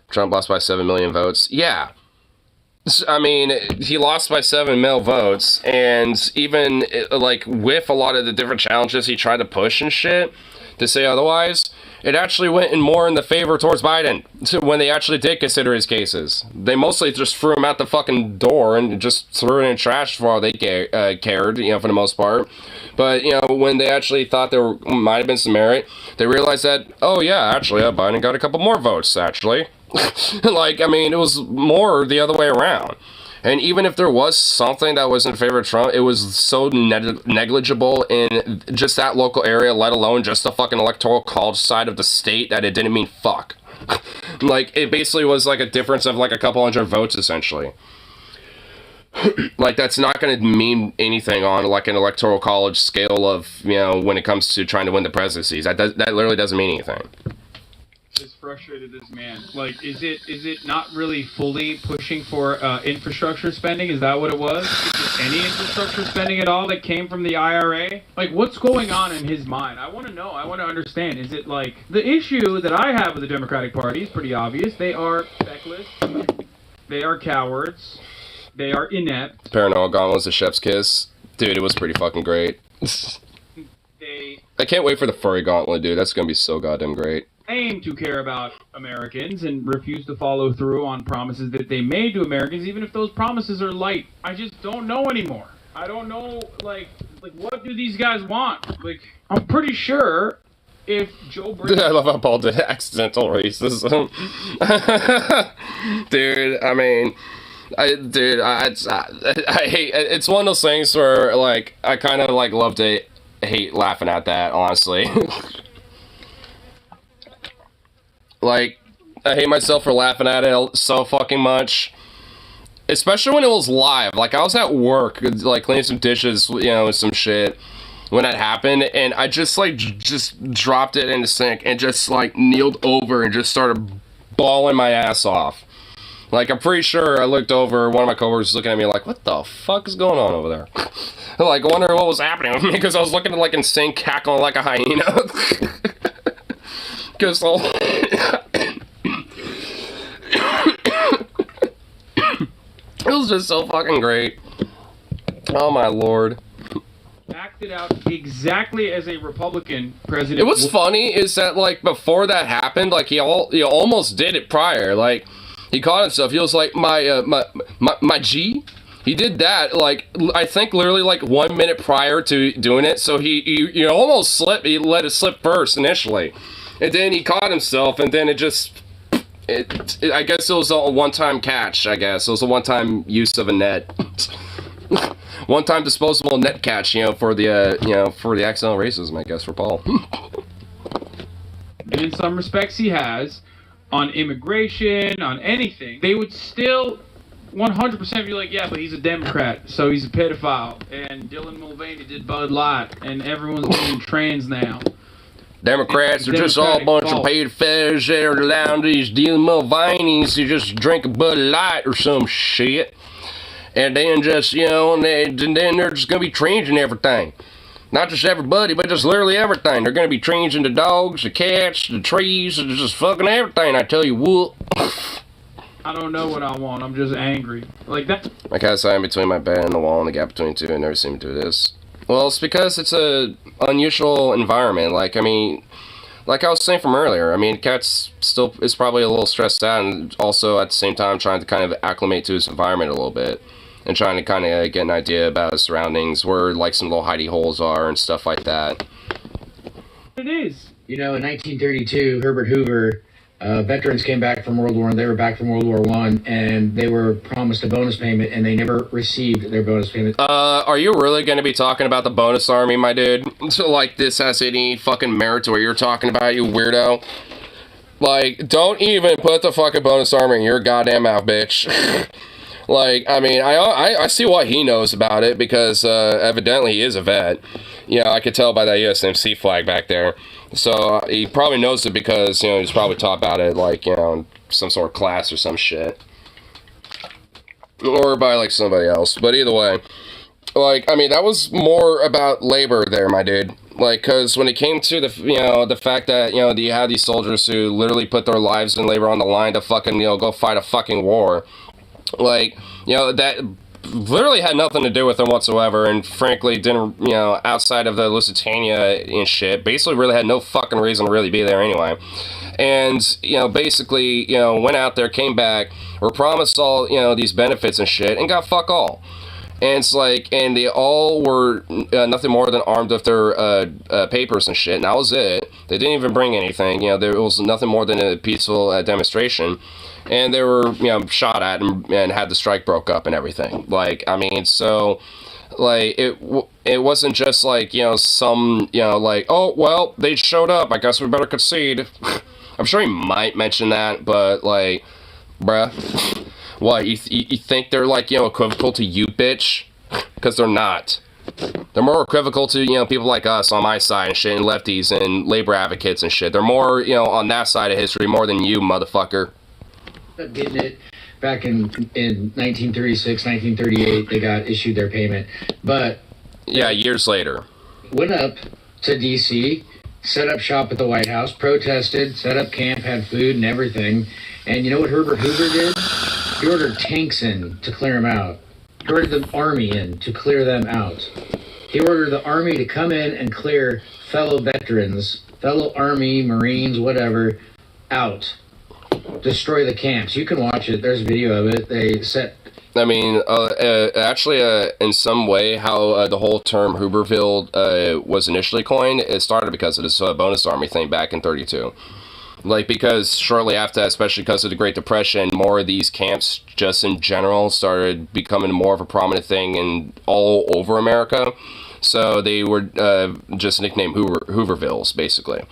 Trump lost by 7 million votes. Yeah. I mean, he lost by 7 million votes, and even, like, with a lot of the different challenges he tried to push and shit, to say otherwise, it actually went more in the favor towards Biden when they actually did consider his cases. They mostly just threw him out the fucking door and just threw it in trash for all they cared, you know, for the most part. But, you know, when they actually thought there might have been some merit, they realized that, oh yeah, actually, Biden got a couple more votes, actually. Like, I mean, it was more the other way around. And even if there was something that was in favor of Trump, it was so negligible in just that local area, let alone just the fucking electoral college side of the state, that it didn't mean fuck. Like, it basically was like a difference of like a couple hundred votes, essentially. Like, that's not going to mean anything on like an electoral college scale of, you know, when it comes to trying to win the presidencies. That literally doesn't mean anything. This frustrated this man. Like, is it not really fully pushing for infrastructure spending? Is that what it was? Is there any infrastructure spending at all that came from the IRA? Like, what's going on in his mind? I want to know. I want to understand. Is it like the issue that I have with the Democratic Party is pretty obvious. They are feckless. They are cowards. They are inept. Paranoid Gauntlet was a chef's kiss. Dude, it was pretty fucking great. I can't wait for the furry gauntlet, dude. That's gonna be so goddamn great. claim to care about Americans and refuse to follow through on promises that they made to Americans, even if those promises are light. I just don't know anymore. I don't know, like what do these guys want? Like, I'm pretty sure if Joe Brady... I love how Paul did accidental racism. Dude, I mean... I hate... It's one of those things where, like, I kind of, like, love to hate laughing at that, honestly. Like, I hate myself for laughing at it so fucking much. Especially when it was live. Like, I was at work, like, cleaning some dishes, you know, some shit, when that happened, and I just, like, just dropped it in the sink and just, like, kneeled over and just started bawling my ass off. Like, I'm pretty sure I looked over, one of my coworkers was looking at me like, what the fuck is going on over there? Like, wondering what was happening with me, because I was looking at, like, insane cackling like a hyena. Because all... It was just so fucking great. Oh my lord. Acted out exactly as a Republican president. It was funny is that, like, before that happened, like, he almost did it prior. Like, he caught himself. He was like, my G? He did that, like, I think literally, like, 1 minute prior to doing it. So he almost slipped. He let it slip first initially. And then he caught himself, and then it just... I guess it was a one-time catch, I guess. It was a one-time use of a net. One-time disposable net catch, for the, for the accidental racism, I guess, for Paul. And in some respects he has, on immigration, on anything, they would still 100% be like, yeah, but he's a Democrat, so he's a pedophile. And Dylan Mulvaney did Bud Light, and everyone's being trans now. Democrats are just all a bunch of pedophiles that are allowing these Dylan Mulvaneys to just drink a Bud Light or some shit. And then just, and then they're just going to be changing everything. Not just everybody, but just literally everything. They're going to be changing the dogs, the cats, the trees, and just fucking everything, I tell you what. I don't know what I want. I'm just angry. Like that. My cat's lying between my bed and the wall and the gap between the two. I've never seen him do this. Well, it's because it's a unusual environment. Like, I mean, like I was saying from earlier, I mean, Cat's still is probably a little stressed out and also at the same time trying to kind of acclimate to his environment a little bit and trying to kind of get an idea about his surroundings, where like some little hidey holes are and stuff like that. It is. In 1932, Herbert Hoover, veterans came back from World War I. They were back from World War I, and they were promised a bonus payment, and they never received their bonus payment. Are you really going to be talking about the bonus army, my dude? So, like, this has any fucking merit to what you're talking about, you weirdo? Like, don't even put the fucking bonus army in your goddamn mouth, bitch. Like, I mean, I see what he knows about it, because, evidently he is a vet. I could tell by that USMC flag back there. So, he probably knows it because, he's probably taught about it, like, in some sort of class or some shit. Or by, like, somebody else. But either way, like, I mean, that was more about labor there, my dude. Like, because when it came to the, the fact that, you have these soldiers who literally put their lives and labor on the line to fucking, go fight a fucking war. Like, that literally had nothing to do with them whatsoever, and frankly didn't, outside of the Lusitania and shit, basically really had no fucking reason to really be there anyway. And, basically, went out there, came back, were promised all, these benefits and shit, and got fuck all. And it's like, and they all were nothing more than armed with their papers and shit, and that was it. They didn't even bring anything, there was nothing more than a peaceful demonstration. And they were, shot at and had the strike broke up and everything. Like, I mean, so, like, it wasn't just like, some, like, oh, well, they showed up, I guess we better concede. I'm sure he might mention that, but, like, bruh, what, you think they're, like, equivocal to you, bitch? Because they're not. They're more equivocal to, people like us on my side and shit, and lefties and labor advocates and shit. They're more, on that side of history more than you, motherfucker. Getting it back in 1936, 1938, they got issued their payment. But yeah, years later. Went up to D.C., set up shop at the White House, protested, set up camp, had food and everything. And you know what Herbert Hoover did? He ordered tanks in to clear them out. He ordered the army in to clear them out. He ordered the army to come in and clear fellow veterans fellow Army, Marines, whatever, out. Destroy the camps. You can watch it. There's video of it. They set... I mean, actually, in some way, how the whole term Hooverville was initially coined, it started because of this bonus army thing back in 32. Like, because shortly after that, especially because of the Great Depression, more of these camps, just in general, started becoming more of a prominent thing in all over America. So they were just nicknamed Hoovervilles, basically.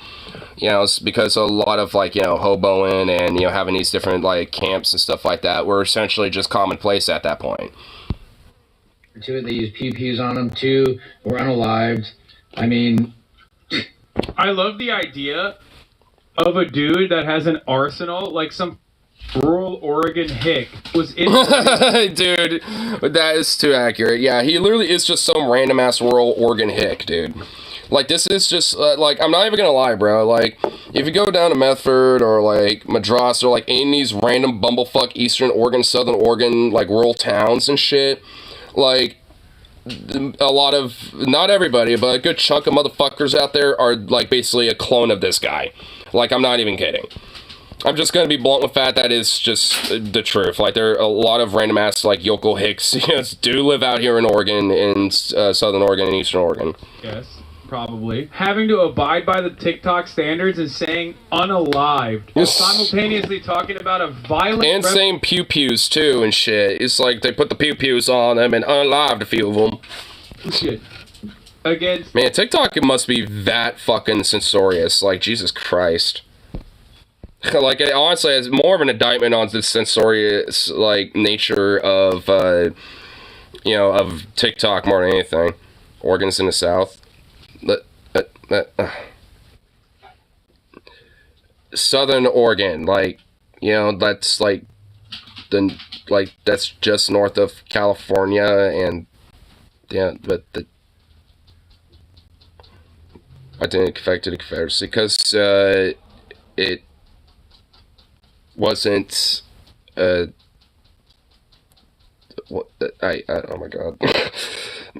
You know, it's because a lot of, like, you know, hoboing and, you know, having these different, like, camps and stuff like that were essentially just commonplace at that point. Two, they used pew-pews on them. Two were unalived. I mean... I love the idea of a dude that has an arsenal, like some rural Oregon hick was in... Dude, that is too accurate. Yeah, he literally is just some random-ass rural Oregon hick, dude. Like, this is just, like, I'm not even gonna lie, bro. Like, if you go down to Medford or, like, Madras or, like, any of these random bumblefuck Eastern Oregon, Southern Oregon, like, rural towns and shit, like, a lot of, not everybody, but a good chunk of motherfuckers out there are, like, basically a clone of this guy. Like, I'm not even kidding. I'm just gonna be blunt with that is just the truth. Like, there are a lot of random-ass, like, yokel hicks, you know, do live out here in Oregon, in Southern Oregon and Eastern Oregon. Yes. Probably. Having to abide by the TikTok standards and saying unalived. While simultaneously talking about a violent... And saying pew-pews, too, and shit. It's like they put the pew-pews on them and unalived a few of them. Shit. Against... Man, TikTok must be that fucking censorious. Like, Jesus Christ. Like, honestly, it's more of an indictment on the censorious, like, nature of, you know, of TikTok more than anything. Oregon's in the South. Southern Oregon, like, you know, that's like that's just north of California, and yeah, but I didn't affect the Confederacy because it wasn't what oh my god.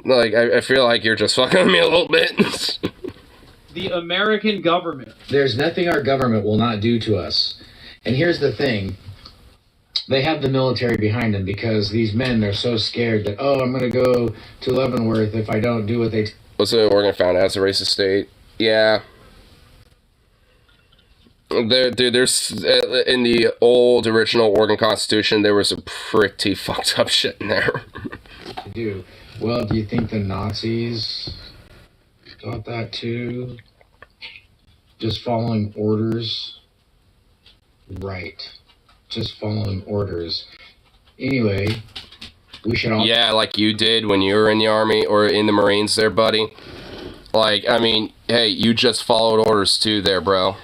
Like, I feel like you're just fucking with me a little bit. The American government. There's nothing our government will not do to us. And here's the thing. They have the military behind them because these men, they're so scared that, oh, I'm going to go to Leavenworth if I don't do what they... Was it Oregon found as a racist state? Yeah. There's in the old original Oregon Constitution, there was some pretty fucked up shit in there. Do. Well, do you think the Nazis thought that too? Just following orders? Right. Just following orders. Anyway, we should all... Yeah, like you did when you were in the Army or in the Marines there, buddy. Like, I mean, hey, you just followed orders too there, bro.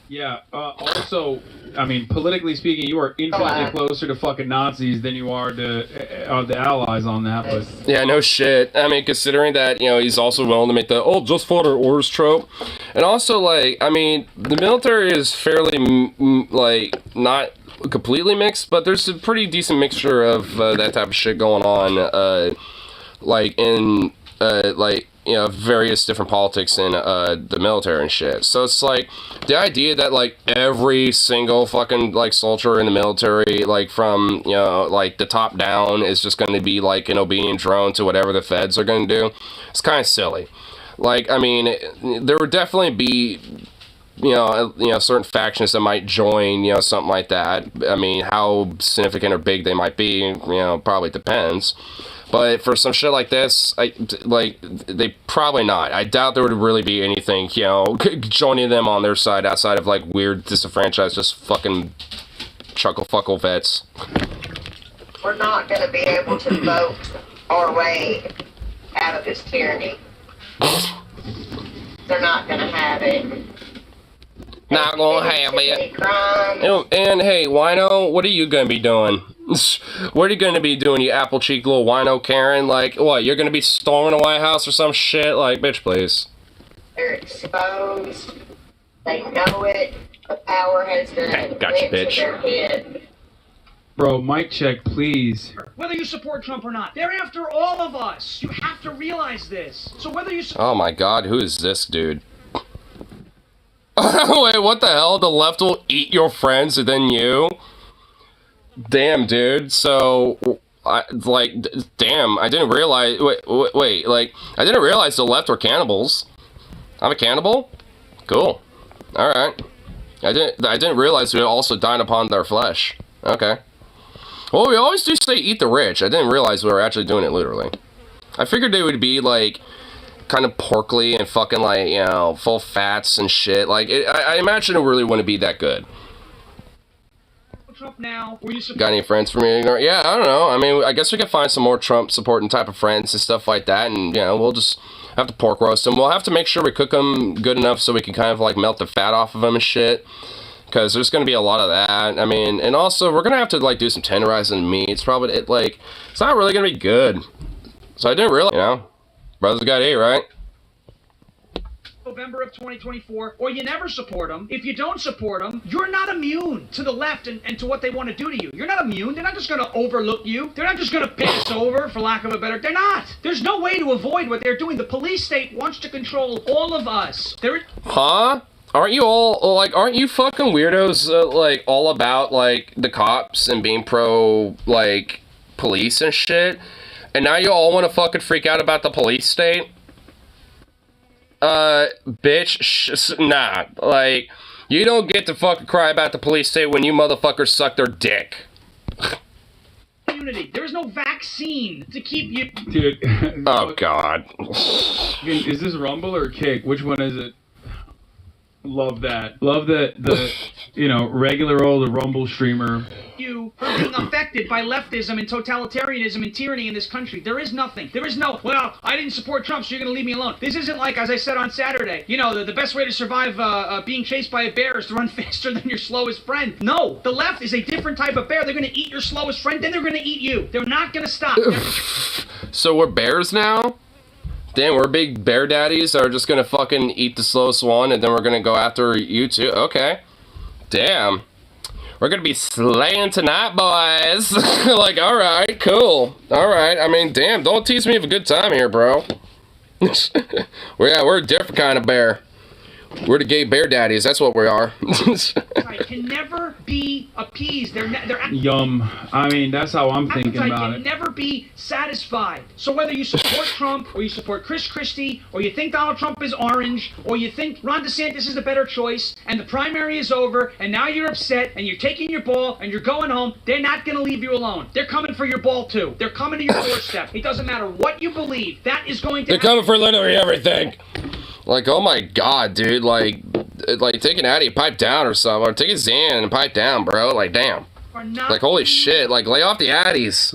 Yeah, also, I mean, politically speaking, you are infinitely closer to fucking Nazis than you are to the Allies on that, but... Yeah, no shit. I mean, considering that, you know, he's also willing to make the, oh, just fought our orders trope. And also, like, I mean, the military is fairly, like, not completely mixed, but there's a pretty decent mixture of that type of shit going on, like, in, like, you know, various different politics in the military and shit. So it's like the idea that like every single fucking like soldier in the military, like from, you know, like the top down is just going to be like an obedient drone to whatever the feds are going to do. It's kind of silly. Like, I mean, there would definitely be, you know, certain factions that might join, you know, something like that. I mean, how significant or big they might be, you know, probably depends. But for some shit like this, they probably not. I doubt there would really be anything, you know, joining them on their side outside of, like, weird, disenfranchised, just fucking chuckle-fuckle vets. We're not going to be able to vote our way out of this tyranny. They're not going to have it. Not gonna have it. And hey, Wino, what are you gonna be doing? What are you gonna be doing, you apple cheeked little wino Karen? Like, what, you're gonna be storming the White House or some shit? Like, bitch, please. They're exposed. They know it. The power has been gotcha, bitch. to their head. Bro, mic check, please. Whether you support Trump or not, they're after all of us. You have to realize this. So whether you... Oh my god, who is this dude? Wait, what the hell? The left will eat your friends and then you? Damn, dude. So, damn, I didn't realize. Wait, like, I didn't realize the left were cannibals. I'm a cannibal? Cool. Alright. I didn't realize we also dine upon their flesh. Okay. Well, we always do say eat the rich. I didn't realize we were actually doing it literally. I figured they would be, like, kind of porkly and fucking, like, you know, full fats and shit. Like, I imagine it really wouldn't be that good. Trump now, or you Got any friends for me to ignore? Yeah, I don't know. I mean, I guess we can find some more Trump supporting type of friends and stuff like that, and, you know, we'll just have to pork roast them. We'll have to make sure we cook them good enough so we can kind of, like, melt the fat off of them and shit. Because there's going to be a lot of that. I mean, and also, we're going to have to, like, do some tenderizing meat. It's probably, it's not really going to be good. So I didn't realize, you know, brothers got to eat, right? November of 2024, or you never support them. If you don't support them, you're not immune to the left and to what they want to do to you. You're not immune. They're not just going to overlook you. They're not just going to pass over, for lack of a better... They're not. There's no way to avoid what they're doing. The police state wants to control all of us. Huh? Aren't you all, like, aren't you fucking weirdos, like, all about, like, the cops and being pro, like, police and shit? And now you all want to fucking freak out about the police state? Bitch, nah. Like, you don't get to fucking cry about the police state when you motherfuckers suck their dick. There is no vaccine to keep you... Dude. Oh, God. Is this Rumble or Kick? Which one is it? Love that. Love the you know, regular old Rumble streamer. You are being affected by leftism and totalitarianism and tyranny in this country. There is nothing. There is no, well, I didn't support Trump, so you're going to leave me alone. This isn't like, as I said on Saturday, you know, the best way to survive being chased by a bear is to run faster than your slowest friend. No, the left is a different type of bear. They're going to eat your slowest friend, then they're going to eat you. They're not going to stop. So we're bears now? Damn, we're big bear daddies that are just gonna fucking eat the slowest one, and then we're gonna go after you too? Okay. Damn. We're gonna be slaying tonight, boys. Like, alright, cool. Alright, I mean, damn, don't tease me of a good time here, bro. We're a different kind of bear. We're the gay bear daddies, that's what we are. Can never be appeased. They're Yum. I mean, that's how I'm thinking about can it. never be satisfied. So whether you support Trump, or you support Chris Christie, or you think Donald Trump is orange, or you think Ron DeSantis is the better choice, and the primary is over, and now you're upset, and you're taking your ball, and you're going home, they're not going to leave you alone. They're coming for your ball, too. They're coming to your doorstep. It doesn't matter what you believe. That is going to They're coming for literally everything. Like, oh my god, dude, like take an Addy, pipe down or something, or take a Xan and pipe down, bro, like, damn. Like, holy shit, like, lay off the Addies.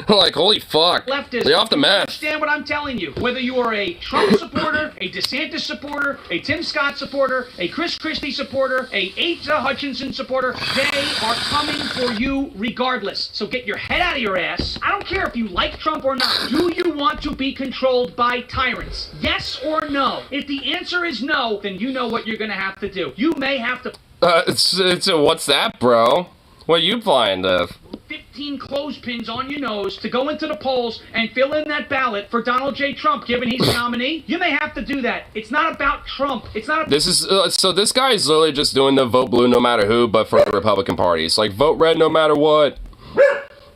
Like, holy fuck. Leftists, lay off the meth. Understand what I'm telling you. Whether you are a Trump supporter, a DeSantis supporter, a Tim Scott supporter, a Chris Christie supporter, a Asa Hutchinson supporter, they are coming for you regardless. So get your head out of your ass. I don't care if you like Trump or not. Do you want to be controlled by tyrants? Yes or no? If the answer is no, then you know what you're going to have to do. You may have to... what's that, bro? What are you flying to? 15 clothespins on your nose to go into the polls and fill in that ballot for Donald J. Trump, given he's the nominee. You may have to do that. It's not about Trump. It's not. This is so. This guy is literally just doing the vote blue no matter who, but for the Republican Party. It's like vote red no matter what.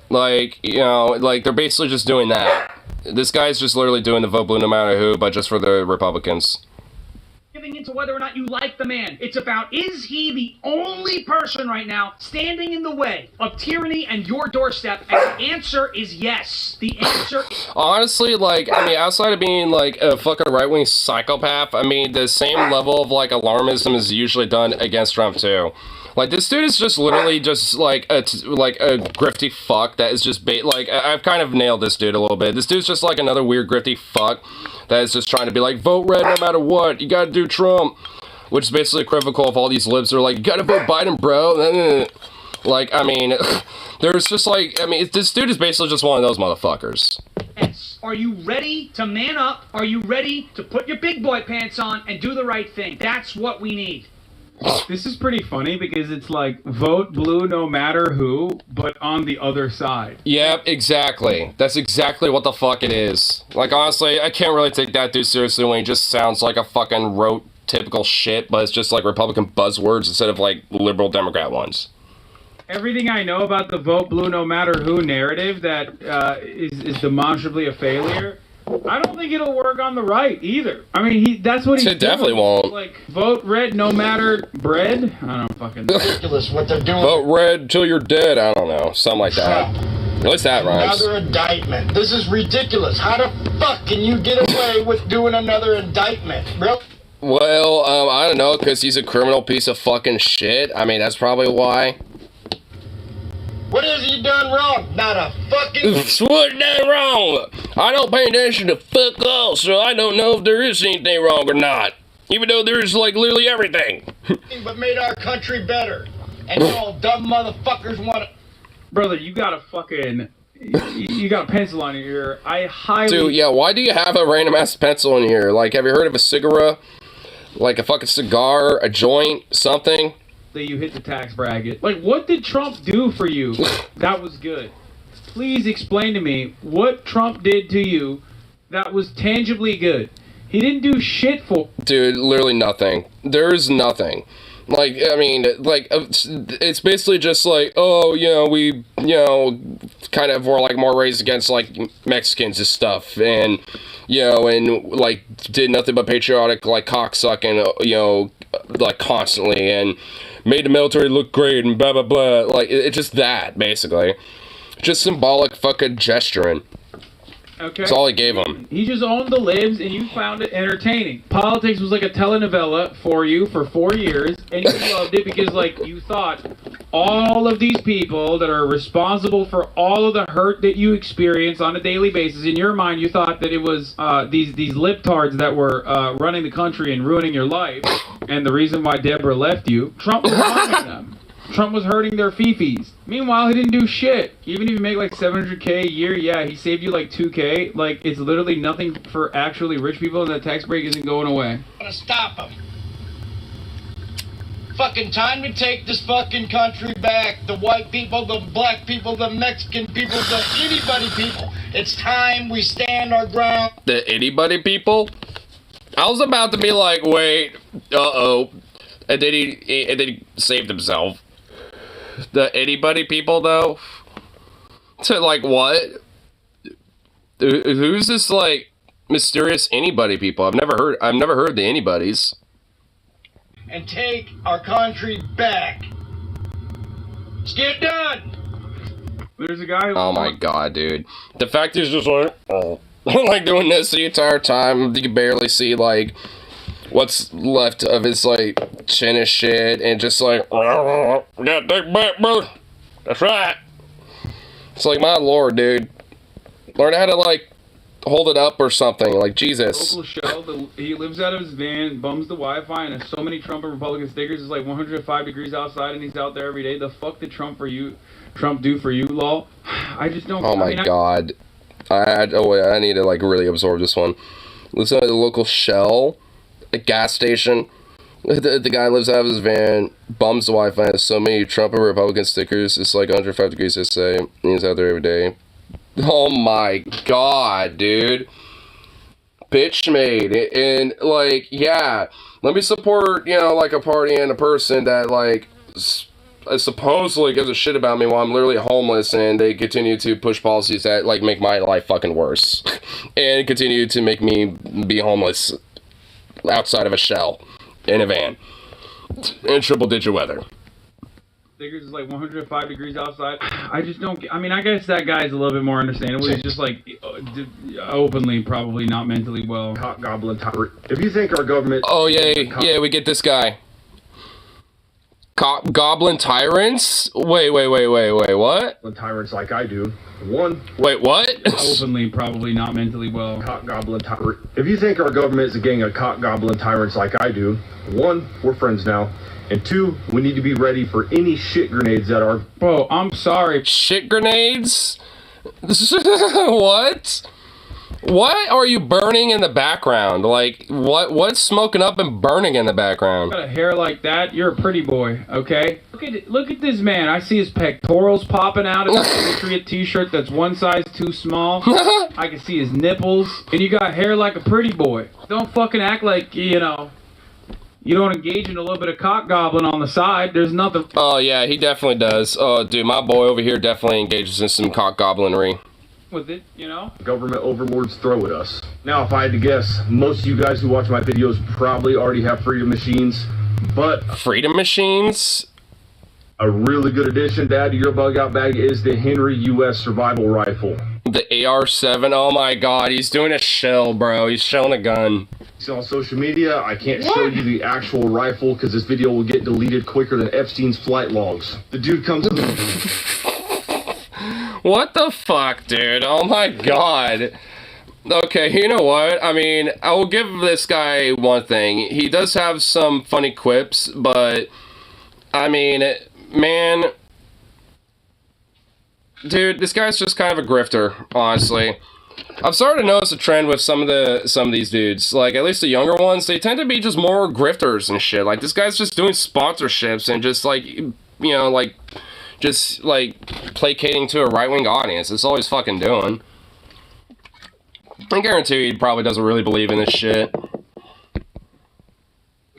Like, you know, like they're basically just doing that. This guy's just literally doing the vote blue no matter who, but just for the Republicans. Giving into whether or not you like the man. It's about, is he the only person right now standing in the way of tyranny and your doorstep? And the answer is yes. The answer is... Honestly, like, I mean, outside of being, like, a fucking right-wing psychopath, I mean, the same level of, like, alarmism is usually done against Trump, too. Like, this dude is just literally just, like a grifty fuck that is just like, I've kind of nailed this dude a little bit. This dude's just, like, another weird grifty fuck that is just trying to be like, vote red no matter what, you gotta do Trump. Which is basically equivocal of all these libs that are like, you gotta vote Biden, bro. Like, I mean, there's just, like, I mean, this dude is basically just one of those motherfuckers. Yes. Are you ready to man up? Are you ready to put your big boy pants on and do the right thing? That's what we need. This is pretty funny because it's like vote blue no matter who, but on the other side. Yep, exactly. That's exactly what the fuck it is. Like, honestly, I can't really take that dude seriously when he just sounds like a fucking rote typical shit, but it's just like Republican buzzwords instead of like liberal Democrat ones. Everything I know about the vote blue no matter who narrative that is demonstrably a failure, I don't think it'll work on the right either. I mean, that's what It definitely won't. Like, vote red no matter bread? I don't fucking know. Ridiculous what they're doing. Vote red till you're dead. I don't know. Something like that. At least that rhymes. Another indictment. This is ridiculous. How the fuck can you get away with doing another indictment, bro? Well, I don't know, because he's a criminal piece of fucking shit. I mean, that's probably why. What has he done wrong? Not a fucking... What done wrong? I don't pay attention to fuck all, so I don't know if there is anything wrong or not. Even though there's, like, literally everything. but made our country better. And you all dumb motherfuckers want to... Brother, you got a fucking... You got a pencil on your ear. I highly... Dude, yeah, why do you have a random-ass pencil in here? Like, have you heard of a cigarette? Like a fucking cigar, a joint, something? That you hit the tax bracket. Like, what did Trump do for you that was good? Please explain to me what Trump did to you that was tangibly good. He didn't do shit for... Dude, literally nothing. There's nothing. Like, I mean, like, it's basically just like, oh, you know, we, you know, kind of were, like, more raised against, like, Mexicans and stuff, and, you know, and, like, did nothing but patriotic, like, cocksucking, you know, like, constantly, and made the military look great, and blah, blah, blah. Like, it's just that, basically. Just symbolic fucking gesturing. Okay. That's all he gave him. He just owned the libs, and you found it entertaining. Politics was like a telenovela for you for 4 years, and you loved it because, like, you thought all of these people that are responsible for all of the hurt that you experience on a daily basis, in your mind, you thought that it was these libtards that were running the country and ruining your life, and the reason why Deborah left you, Trump was harming them. Trump was hurting their fifis. Meanwhile, he didn't do shit. Even if you make like $700K a year, yeah, he saved you like $2K. Like, it's literally nothing for actually rich people, and that tax break isn't going away. to stop him. Fucking time to take this fucking country back. The white people, the black people, the Mexican people, the anybody people. It's time we stand our ground. The anybody people? I was about to be like, wait, uh-oh. And then he saved himself. The anybody people, though? To, like, what? Who's this, like, mysterious anybody people? I've never heard the anybody's. And take our country back. Let's get it done. There's a guy who... Oh my god, dude. The fact is just like, oh. Like, doing this the entire time, you can barely see, like, what's left of his, like, chin and shit, and just like, gotta take back, brother. That's right. It's like, my lord, dude. Learn how to, like, hold it up or something. Like, Jesus. Local show, he lives out of his van, bums the Wi-Fi, and has so many Trump and Republican stickers. It's like 105 degrees outside, and he's out there every day. The fuck did Trump do for you, lol? I just don't... Oh my god. I need to, like, really absorb this one. Listen to the local Shell, a gas station. The guy lives out of his van, bums the Wi-Fi, has so many Trump and Republican stickers. It's like 105 degrees, they say. He's out there every day. Oh my god, dude. Bitch made. And, like, yeah. Let me support, you know, like, a party and a person that, like, supposedly gives a shit about me while I'm literally homeless, and they continue to push policies that, like, make my life fucking worse. And continue to make me be homeless outside of a shell in a van in triple-digit weather. Stickers is like 105 degrees outside. I just don't... I mean, I guess that guy's a little bit more understandable. He's just, like, openly probably not mentally well. Hot goblin tower. If you think our government... Oh, yeah, we get this guy. Goblin tyrants? Wait, what? Tyrants like I do. One... Wait, what? Openly probably not mentally well. Cock goblin tyrant. If you think our government is a gang of cock goblin tyrants like I do, one, we're friends now. And two, we need to be ready for any shit grenades that are... Bro, I'm sorry. Shit grenades? What? What are you burning in the background? Like, what's smoking up and burning in the background? Got a hair like that, you're a pretty boy, okay? Look at this man. I see his pectorals popping out of his Patriot t-shirt that's one size too small. I can see his nipples. And you got hair like a pretty boy. Don't fucking act like, you know, You don't engage in a little bit of cock gobbling on the side. There's nothing. Oh, yeah, he definitely does. Oh, dude, my boy over here definitely engages in some cock gobblery. With it, you know? Government overlords throw at us. Now, if I had to guess, most of you guys who watch my videos probably already have Freedom Machines, but Freedom Machines? a really good addition to add to your bug out bag is the Henry U.S. Survival Rifle. The AR-7, oh my god, he's doing a shell, bro. He's shelling a gun. It's on social media. I can't show you the actual rifle because this video will get deleted quicker than Epstein's flight logs. The dude comes in What the fuck, dude? Oh my god. Okay, you know what? I mean, I will give this guy one thing. He does have some funny quips, but I mean, man, dude, this guy's just kind of a grifter, honestly. I've started to notice a trend with some of these dudes, like at least the younger ones. They tend to be just more grifters and shit. Like this guy's just doing sponsorships and just like, you know, like just like placating to a right-wing audience. It's all he's fucking doing. I guarantee he probably doesn't really believe in this shit.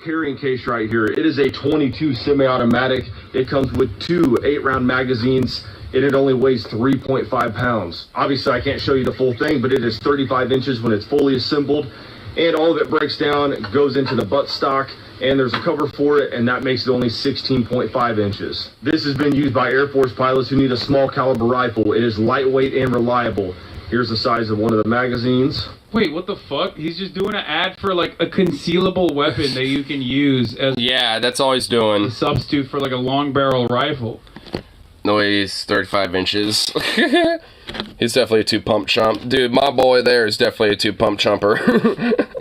carrying case right here. It is a 22 semi-automatic. It comes with two 8-round magazines, and it only weighs 3.5 pounds. Obviously, I can't show you the full thing, but it is 35 inches when it's fully assembled, and all of it breaks down, goes into the buttstock, and there's a cover for it, and that makes it only 16.5 inches. This has been used by Air Force pilots who need a small caliber rifle. It is lightweight and reliable. Here's the size of one of the magazines. Wait, what the fuck? He's just doing an ad for like a concealable weapon that you can use as Yeah, that's all he's doing. a substitute for like a long barrel rifle. No, he's 35 inches. He's definitely a two-pump chump. Dude, my boy there is definitely a two-pump chumper.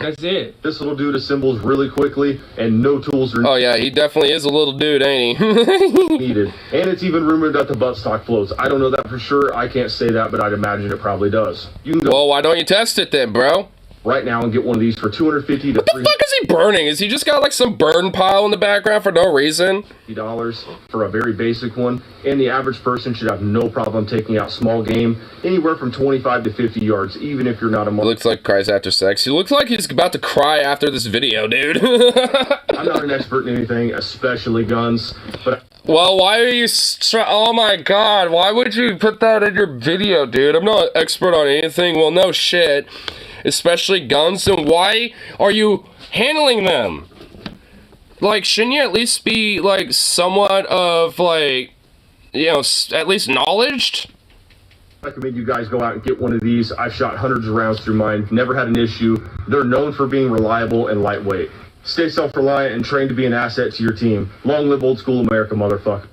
That's it. This little dude assembles really quickly, and no tools are Oh yeah, he definitely is a little dude, ain't he? needed. And it's even rumored that the buttstock floats. I don't know that for sure. I can't say that, but I'd imagine it probably does. You can go Well, why don't you test it then, bro? right now and get one of these for $250 to What the fuck is he burning? Is he just got like some burn pile in the background for no reason? $3 for a very basic one. And the average person should have no problem taking out small game anywhere from 25 to 50 yards, even if you're not a He monster. looks like cries after sex. He looks like he's about to cry after this video, dude. I'm not an expert in anything, especially guns, but Well, why are you... Oh my god, why would you put that in your video, dude? I'm not an expert on anything. Well, no shit. Especially guns. Then why are you handling them? Like, shouldn't you at least be, like, somewhat of, like, you know, at least knowledged? I recommend you guys go out and get one of these. I've shot hundreds of rounds through mine, never had an issue. They're known for being reliable and lightweight. Stay self-reliant and train to be an asset to your team. Long live old school America, motherfucker.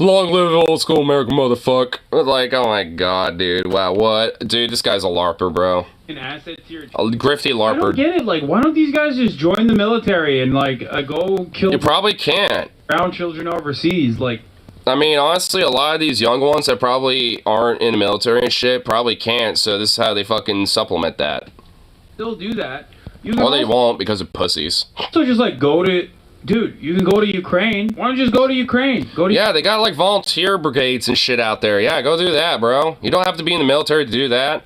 Long live old school American motherfucker. Like, oh my god, dude. Wow, what? Dude, this guy's a LARPer, bro. An asset to your A grifty I don't LARPer. get it. Like, why don't these guys just join the military and like go kill You probably can't. brown children overseas? Like, I mean, honestly, a lot of these young ones that probably aren't in the military and shit probably can't, so this is how they fucking supplement that. still do that. You can Or they also won't because of pussies. just like go to, dude. You can go to Ukraine. Why don't you just go to Ukraine? Go to Yeah, they got like volunteer brigades and shit out there. Yeah, go do that, bro. You don't have to be in the military to do that.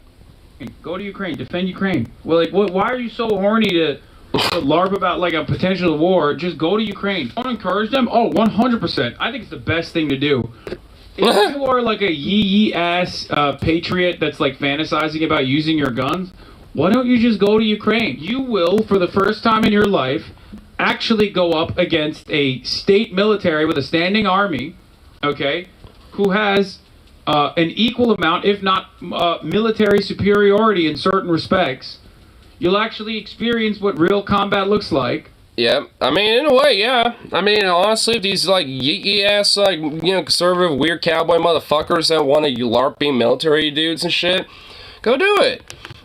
Go to Ukraine. Defend Ukraine. Well, like, what? Why are you so horny to LARP about like a potential war? Just go to Ukraine. Don't encourage them. Oh, 100%. I think it's the best thing to do. If you are like a yee ass patriot that's like fantasizing about using your guns, why don't you just go to Ukraine? You will, for the first time in your life, actually go up against a state military with a standing army, okay, who has an equal amount, if not military superiority in certain respects. You'll actually experience what real combat looks like. Yeah, I mean, in a way, yeah. I mean, honestly, if these, like, yeeky ass, like, you know, conservative, weird cowboy motherfuckers that want to LARPing military dudes and shit, go do it.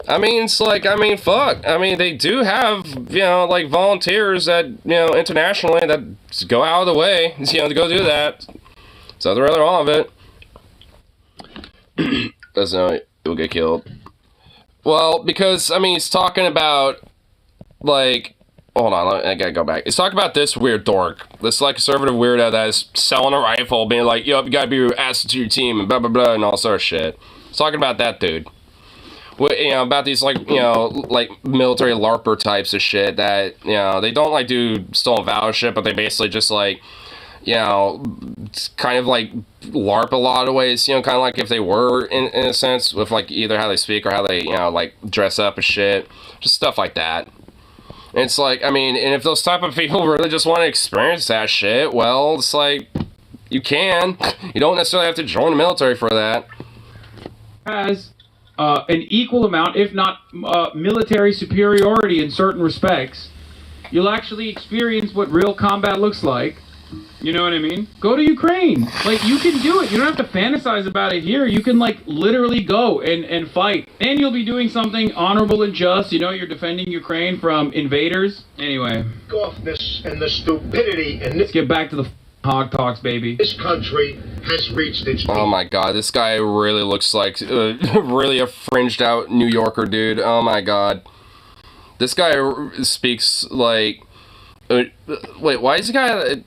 I mean, it's like, I mean, fuck. I mean, they do have, you know, like, volunteers that, you know, internationally that go out of the way, you know, to go do that. So they're rather all of it. That's no, you'll get killed. Well, because, I mean, he's talking about, like, hold on, I gotta go back. He's talking about this weird dork. This, like, conservative weirdo that is selling a rifle, being like, yo, you gotta be your asset to your team, and blah, blah, blah, and all sort of shit. He's talking about that dude. about these like military LARPer types of shit that they don't like do stolen valor shit, but they basically just like kind of like LARP a lot of ways, kind of like if they were in a sense with like either how they speak or how they like dress up and shit, just stuff like that. And it's like, I mean, and if those type of people really just want to experience that shit, well, it's like you can. You don't necessarily have to join the military for that. Has an equal amount, if not military superiority in certain respects, you'll actually experience what real combat looks like. You know what I mean? Go to Ukraine. Like, you can do it. You don't have to fantasize about it here. You can, like, literally go and fight. And you'll be doing something honorable and just. You're defending Ukraine from invaders. Anyway. Offness and the stupidity and Let's get back to the hog talks, baby. this country has reached its Oh my god, this guy really looks like really a fringed out New Yorker dude. Oh my god. This guy speaks like... wait, why is the guy...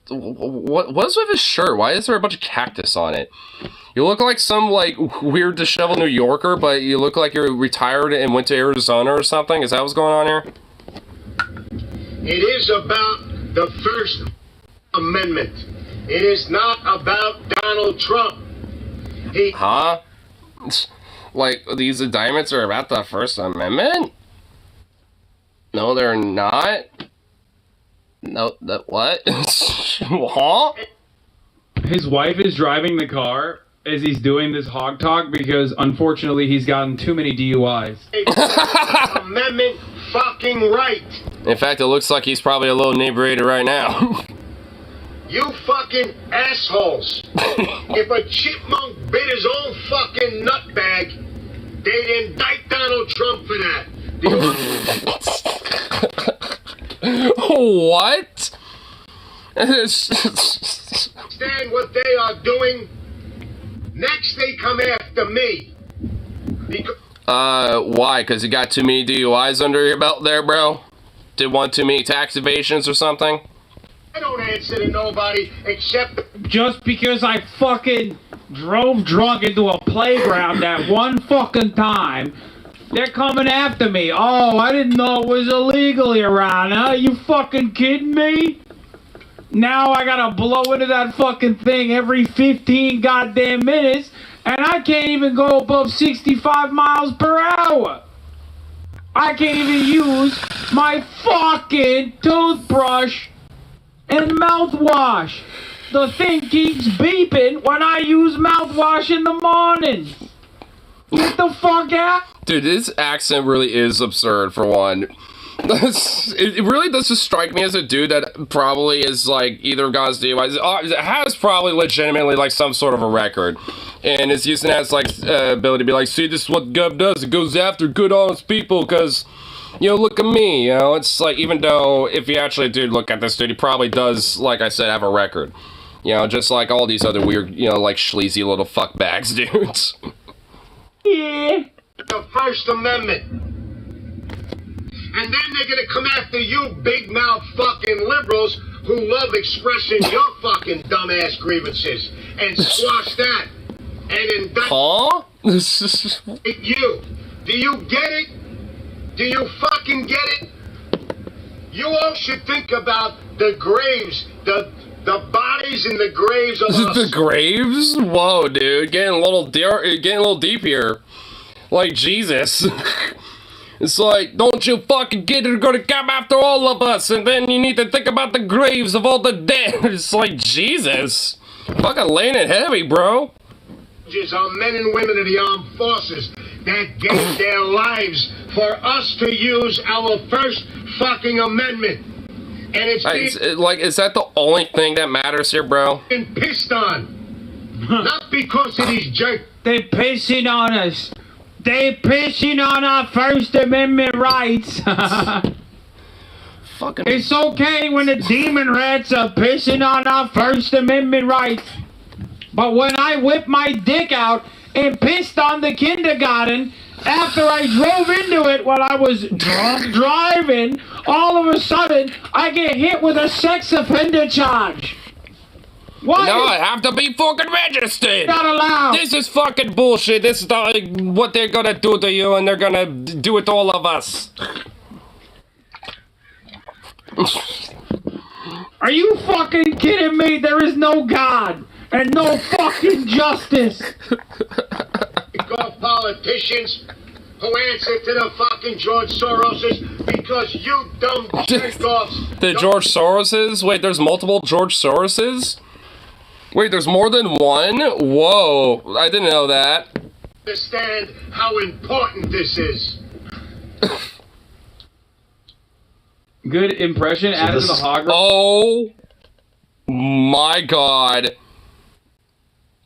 What's with his shirt? Why is there a bunch of cactus on it? You look like some like weird disheveled New Yorker, but you look like you're retired and went to Arizona or something. Is that what's going on here? It is about the First Amendment. It is not about Donald Trump. Huh? Like, these indictments are about the First Amendment? No, they're not. No, that what? Huh? His wife is driving the car as he's doing this hog talk because, unfortunately, he's gotten too many DUIs. Amendment fucking right. In fact, it looks like he's probably a little inebriated right now. You fucking assholes. If a chipmunk bit his own fucking nutbag, they'd indict Donald Trump for that. What? Understand what they are doing? Next, they come after me. Why? Because you got too many DUIs under your belt there, bro? Did one too many tax evasions or something? I don't answer to nobody except... Just because I fucking drove drunk into a playground that one fucking time, they're coming after me. Oh, I didn't know it was illegal here around, huh? You fucking kidding me? Now I gotta blow into that fucking thing every 15 goddamn minutes, and I can't even go above 65 miles per hour. I can't even use my fucking toothbrush and mouthwash. The thing keeps beeping when I use mouthwash in the morning. Get the fuck out. Dude, this accent really is absurd, for one. It really does just strike me as a dude that probably is, like, either got his DUIs, has probably legitimately, like, some sort of a record, and is using that as, like, ability to be like, see, this is what Gov does, it goes after good, honest people, because, look at me, it's like, even though, if you actually do look at this dude, he probably does, like I said, have a record, just like all these other weird, like, sleazy little fuckbags dudes. Yeah. The First Amendment. And then they're gonna come after you big mouth fucking liberals who love expressing your fucking dumbass grievances and squash that and indict you. Do you get it? Do you fucking get it? You all should think about the graves, the bodies in the graves of us. The graves? Whoa, dude, getting a little deep here. Like, Jesus. It's like, don't you fucking get it, they're gonna come after all of us, and then you need to think about the graves of all the dead. It's like, Jesus. Fucking laying it heavy, bro. Our men and women of the armed forces that gave their lives for us to use our First fucking Amendment. And it's is that the only thing that matters here, bro? being pissed on. Not because of these jerks. They pissing on us. They pissing on our First Amendment rights. Fucking. It's okay when the demon rats are pissing on our First Amendment rights. But when I whipped my dick out and pissed on the kindergarten after I drove into it while I was drunk driving, all of a sudden I get hit with a sex offender charge. Why? No, I have to be fucking registered. Not allowed. This is fucking bullshit. This is what they're gonna do to you, and they're gonna do it to all of us. Are you fucking kidding me? There is no God and no fucking justice. Because politicians who answer to the fucking George Soroses because you dumb jerk-offs. The George Soroses? Wait, there's multiple George Soroses? Wait, there's more than one? Whoa, I didn't know that. Understand how important this is. Good impression. Added to the hog. Oh my god.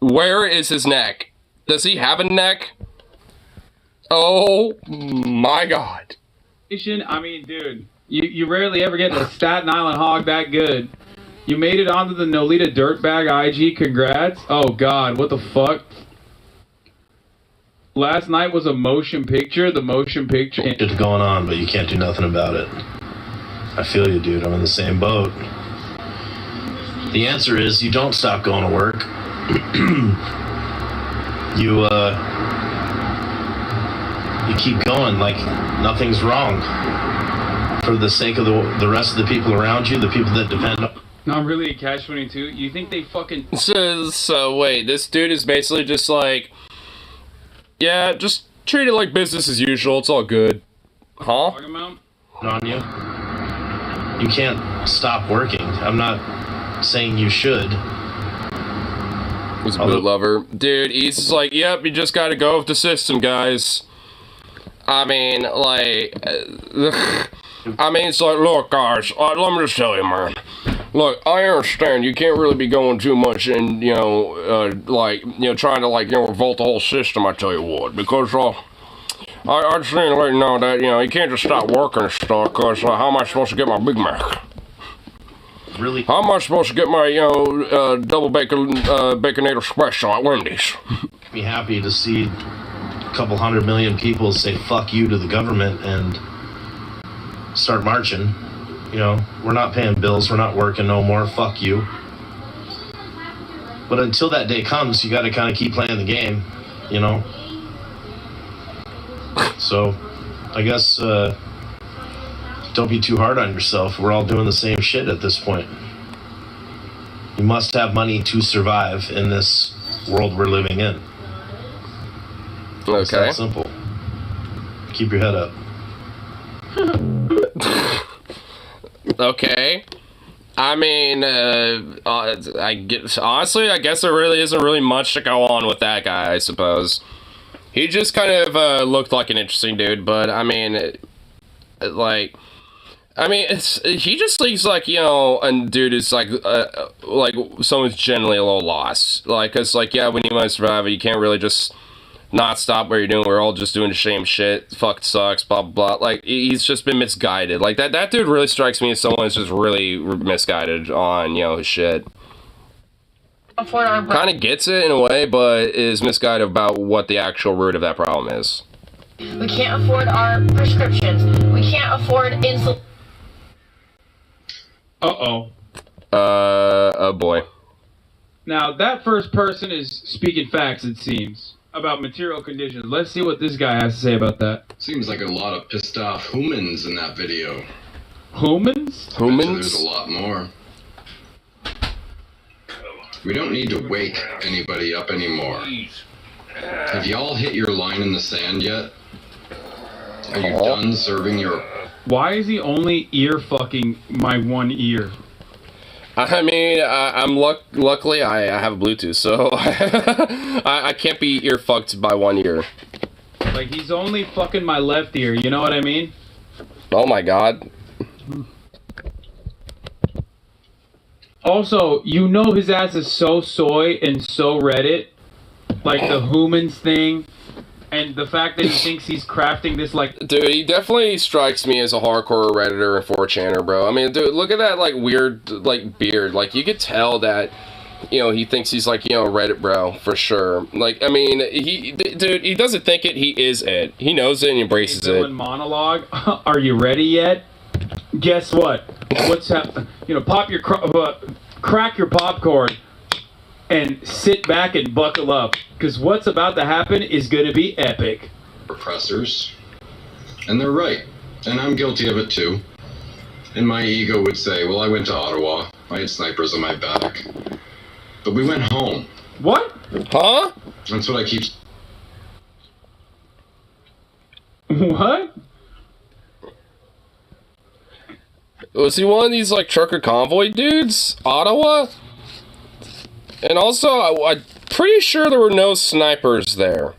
Where is his neck? Does he have a neck? Oh my god. I mean, dude, you rarely ever get the Staten Island hog that good. You made it onto the Nolita Dirtbag IG. Congrats. Oh god, what the fuck? Last night was a motion picture. The motion picture. Shit's going on, but you can't do nothing about it. I feel you, dude. I'm in the same boat. The answer is you don't stop going to work. You keep going like nothing's wrong. For the sake of the rest of the people around you, the people that depend on... Not really a catch-22. You think they fucking... So wait, this dude is basically just like... Yeah, just treat it like business as usual. It's all good. Huh? Talking about? on you. You can't stop working. I'm not saying you should. He's a boot lover. Dude, he's just like, yep, you just gotta go with the system, guys. I mean, like... it's like, look, guys, let me just tell you, man. Look, I understand you can't really be going too much and, trying to, revolt the whole system, I tell you what. Because, I just need to let you know that, you can't just stop working and stuff, because how am I supposed to get my Big Mac? Really? How am I supposed to get my, double bacon, baconator special at Wendy's? Be happy to see a couple 100 million people say fuck you to the government and start marching. We're not paying bills, we're not working no more, fuck you. But until that day comes, you gotta kind of keep playing the game, So, I guess, don't be too hard on yourself. We're all doing the same shit at this point. You must have money to survive in this world we're living in. Okay. It's that simple. Keep your head up. Okay. I mean, I guess there really isn't really much to go on with that guy, I suppose. He just kind of looked like an interesting dude, but I mean, he just looks like, a dude is like someone's generally a little lost. Cause yeah, when you want to survive, you can't really just not stop what you're doing. We're all just doing the same shit. Fuck sucks, blah, blah, blah. He's just been misguided. That dude really strikes me as someone who's just really misguided on, his shit. Kind of gets it in a way, but is misguided about what the actual root of that problem is. We can't afford our prescriptions. We can't afford insulin. Uh-oh. Oh boy. Now, that first person is speaking facts, it seems, about material conditions. Let's see what this guy has to say about that. Seems like a lot of pissed off humans in that video. Humans? There's a lot more. We don't need to wake anybody up anymore. Have y'all hit your line in the sand yet? Are you done serving your... Why is he only ear fucking my one ear? I mean, luckily I have a Bluetooth, so I can't be ear fucked by one ear. He's only fucking my left ear, you know what I mean? Oh my god. Also, his ass is so soy and so Reddit. The humans thing. And the fact that he thinks he's crafting this, Dude, he definitely strikes me as a hardcore Redditor and 4chaner, bro. I mean, dude, look at that, weird, beard. You could tell that, he thinks he's, Reddit bro, for sure. Dude, he doesn't think it, he is it. He knows it and embraces it. Monologue. Are you ready yet? Guess what? What's happening? Pop your... crack your popcorn. and sit back and buckle up, because what's about to happen is going to be epic. Repressors. And they're right. And I'm guilty of it too. And my ego would say, well, I went to Ottawa. I had snipers on my back. But we went home. What? Huh? That's what I keep... What? Was he one of these, like, trucker convoy dudes? Ottawa? And also, I'm pretty sure there were no snipers there.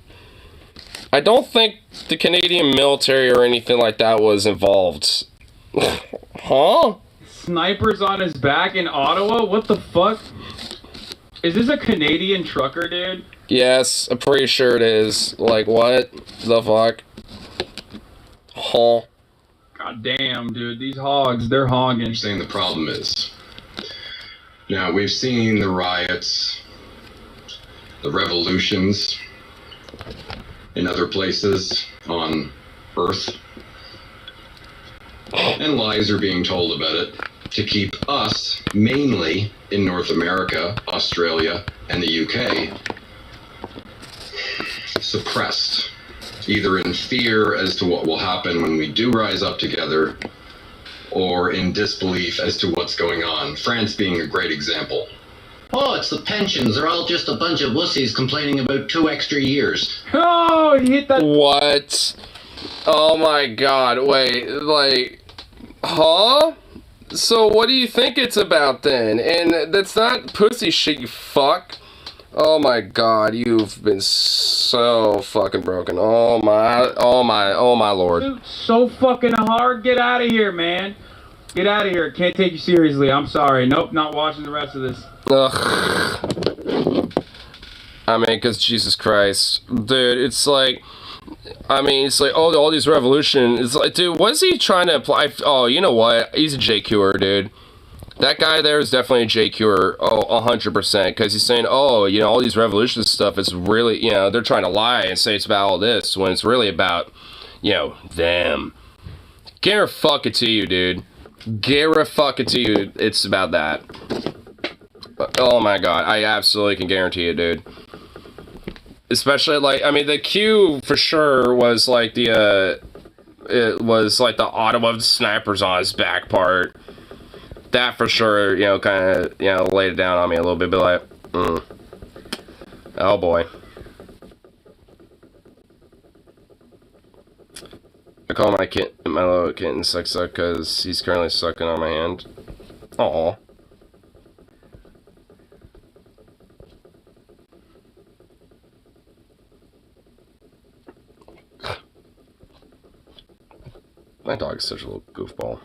I don't think the Canadian military or anything like that was involved. Huh? Snipers on his back in Ottawa? What the fuck? Is this a Canadian trucker, dude? Yes, I'm pretty sure it is. Like, what the fuck? Huh? God damn, dude. These hogs, they're hogging. I'm saying the problem is... Now, we've seen the riots, the revolutions in other places on Earth. And lies are being told about it to keep us, mainly in North America, Australia, and the UK, suppressed. Either in fear as to what will happen when we do rise up together, or in disbelief as to what's going on. France being a great example. Oh, it's the pensions. They're all just a bunch of wussies complaining about 2 extra years. Oh, you hit that. What? Oh my god, wait, like, huh? So what do you think it's about then? And that's not pussy shit, you fuck. Oh my god, you've been so fucking broken. Oh my lord. Dude, so fucking hard. Get out of here, man. Get out of here. Can't take you seriously. I'm sorry. Nope, not watching the rest of this. Ugh. I mean, because Jesus Christ. Dude, it's like... I mean, it's like, oh, all these revolution. It's like, dude, what's he trying to apply? Oh, you know what? He's a JQer, dude. That guy there is definitely a JQer. Oh, 100%. Because he's saying, oh, you know, all these revolution stuff is really, you know, they're trying to lie and say it's about all this when it's really about, you know, them. Guarantee fuck it to you, dude. Guarantee fuck it to you. It's about that. Oh my god. I absolutely can guarantee it, dude. Especially, like, I mean, the Q for sure was like the, it was like the Ottawa snipers on his back part. That for sure, you know, kind of, you know, laid it down on me a little bit, but like, oh boy. I call my little kitten suck because he's currently sucking on my hand. Aww. My dog is such a little goofball.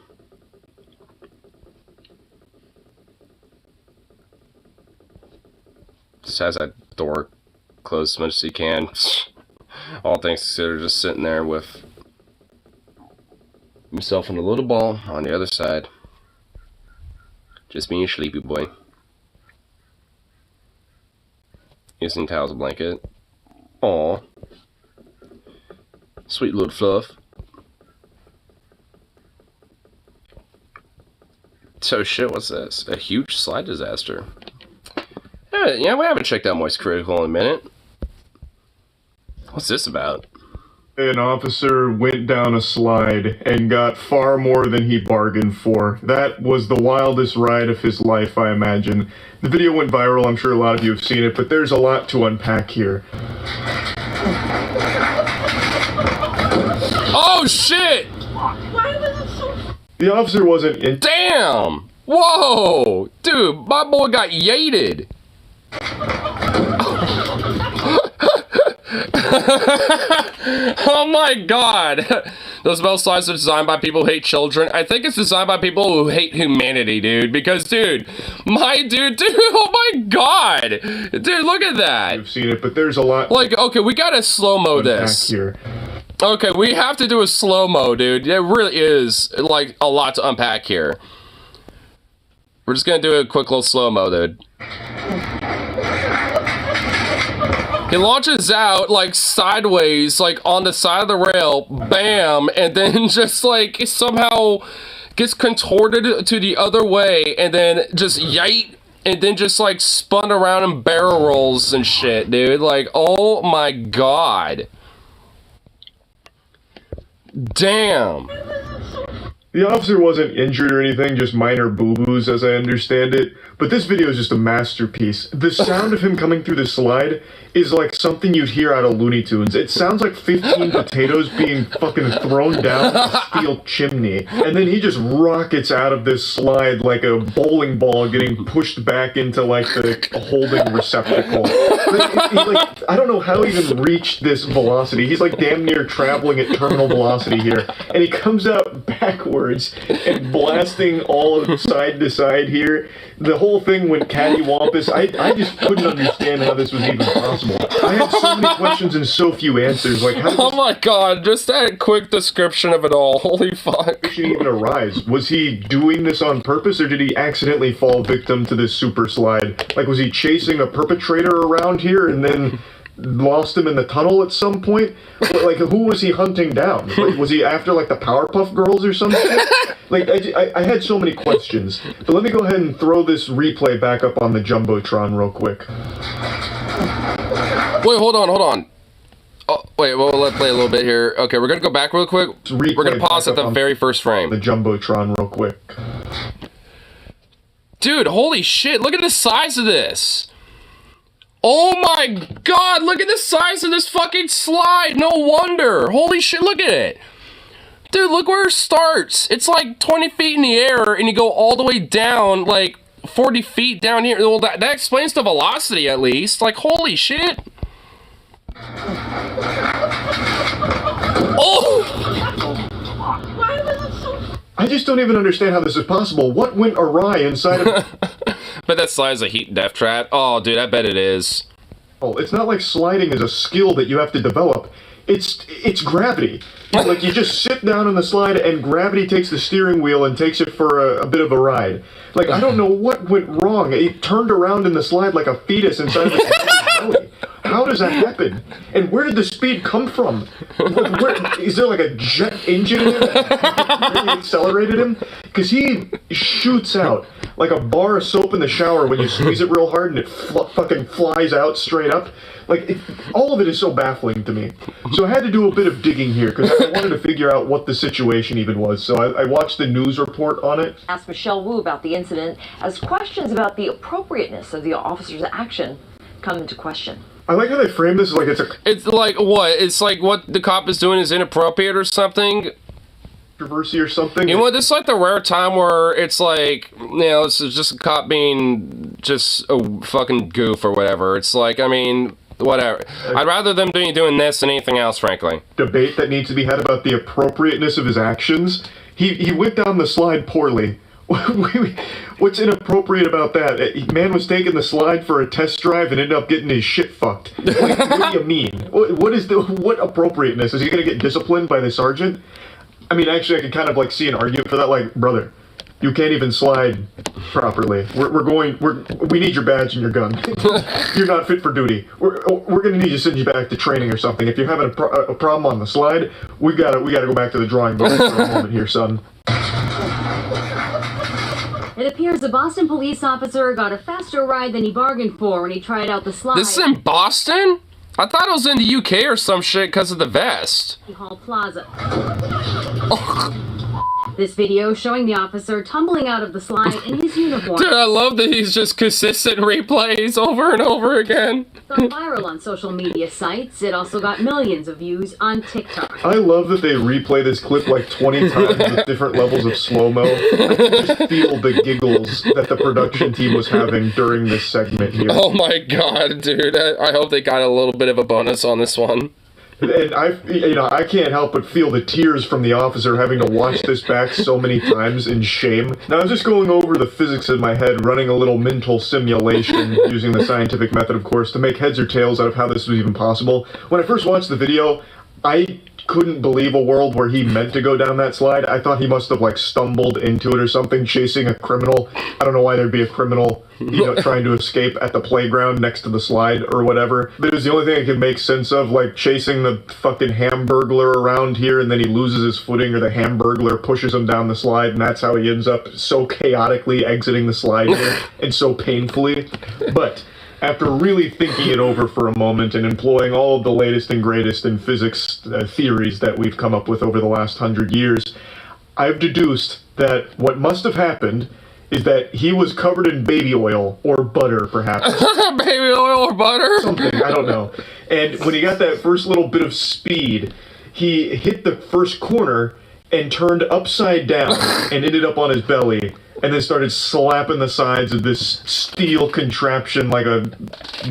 Just has that door closed as much as he can. All things considered, just sitting there with himself and a little ball on the other side. Just being a sleepy boy. Using towel as a blanket. Aww. Sweet little fluff. So shit, what's this? A huge slide disaster. Yeah, we haven't checked out Moist Critical in a minute. What's this about? An officer went down a slide and got far more than he bargained for. That was the wildest ride of his life, I imagine. The video went viral, I'm sure a lot of you have seen it, but there's a lot to unpack here. Oh shit! The officer wasn't in- Damn! Whoa! Dude, my boy got yeeted! Oh my god! Those metal slides are designed by people who hate children. I think it's designed by people who hate humanity, dude. Because, dude, oh my god! Dude, look at that! You've seen it, but there's a lot. Like, okay, we gotta slow-mo this. Here. Okay, we have to do a slow-mo, dude. There really is, like, a lot to unpack here. We're just gonna do a quick little slow-mo, dude. He launches out, like, sideways, like, on the side of the rail, bam, and then just, like, somehow gets contorted to the other way, and then just yite and then just like spun around in barrel rolls and shit, dude. Like, oh my god. Damn. The officer wasn't injured or anything, just minor boo-boos as I understand it. But this video is just a masterpiece. The sound of him coming through the slide is like something you'd hear out of Looney Tunes. It sounds like 15 potatoes being fucking thrown down a steel chimney. And then he just rockets out of this slide like a bowling ball getting pushed back into like the holding receptacle. Like, I don't know how he even reached this velocity. He's like damn near traveling at terminal velocity here. And he comes out backwards and blasting all of side to side here. The whole thing went cattywampus. I just couldn't understand how this was even possible. I had so many questions and so few answers. Like, how did oh my god, just that quick description of it all. Holy fuck. this even arise? Was he doing this on purpose, or did he accidentally fall victim to this super slide? Like, was he chasing a perpetrator around here and then lost him in the tunnel at some point? Like, who was he hunting down? Like, was he after, like, the Powerpuff Girls or something? Like, I had so many questions. But let me go ahead and throw this replay back up on the Jumbotron real quick. Wait, hold on. Oh, wait, well, let's play a little bit here. Okay, we're gonna go back real quick. We're gonna pause at the very first frame. The Jumbotron real quick. Dude, holy shit, look at the size of this. Oh my god, look at the size of this fucking slide. No wonder. Holy shit, look at it. Dude, look where it starts. It's like 20 feet in the air, and you go all the way down, like 40 feet down here. Well, that explains the velocity, at least. Like, holy shit. Oh! I just don't even understand how this is possible. What went awry inside of... But that slide's a heat death trap. Oh, dude, I bet it is. Oh, it's not like sliding is a skill that you have to develop. It's gravity. Like, you just sit down on the slide and gravity takes the steering wheel and takes it for a bit of a ride. Like, I don't know what went wrong. It turned around in the slide like a fetus inside of his belly. How does that happen? And where did the speed come from? Is there like a jet engine in it that really accelerated him? Because he shoots out like a bar of soap in the shower when you squeeze it real hard and it fucking flies out straight up. Like, all of it is so baffling to me. So I had to do a bit of digging here because I wanted to figure out what the situation even was. So I watched the news report on it. Asked Michelle Wu about the incident as questions about the appropriateness of the officer's action come into question. I like how they frame this like It's like what? It's like what the cop is doing is inappropriate or something? Controversy or something? You know what, this is like the rare time where it's like, you know, it's just a cop being just a fucking goof or whatever. It's like, I mean, whatever. I'd rather them doing this than anything else, frankly. Debate that needs to be had about the appropriateness of his actions. He went down the slide poorly. What's inappropriate about that? Man was taking the slide for a test drive and ended up getting his shit fucked. Like, what do you mean? What appropriateness? Is he gonna get disciplined by the sergeant? I mean, actually, I could kind of like see an argument for that. Like, brother, you can't even slide properly. We need your badge and your gun. You're not fit for duty. We're gonna need to send you back to training or something. If you're having a problem on the slide, we gotta go back to the drawing board for a moment here, son. It appears a Boston police officer got a faster ride than he bargained for when he tried out the slide. This is in Boston? I thought it was in the UK or some shit because of the vest. Hall Plaza. This video showing the officer tumbling out of the slide in his uniform. Dude, I love that he's just consistent replays over and over again. It's gone viral on social media sites. It also got millions of views on TikTok. I love that they replay this clip like 20 times with different levels of slow-mo. I can just feel the giggles that the production team was having during this segment here. Oh my god, dude. I hope they got a little bit of a bonus on this one. And I can't help but feel the tears from the officer having to watch this back so many times in shame. Now, I was just going over the physics in my head, running a little mental simulation, using the scientific method, of course, to make heads or tails out of how this was even possible. When I first watched the video, I couldn't believe a world where he meant to go down that slide. I thought he must have like stumbled into it or something, chasing a criminal. I don't know why there'd be a criminal, trying to escape at the playground next to the slide or whatever. But it was the only thing I could make sense of, like chasing the fucking Hamburglar around here, and then he loses his footing, or the Hamburglar pushes him down the slide, and that's how he ends up so chaotically exiting the slide here, and so painfully. But after really thinking it over for a moment and employing all of the latest and greatest in physics theories that we've come up with over the last 100 years, I've deduced that what must have happened is that he was covered in baby oil, or butter, perhaps. Baby oil or butter? Something, I don't know. And when he got that first little bit of speed, he hit the first corner and turned upside down and ended up on his belly, and then started slapping the sides of this steel contraption like a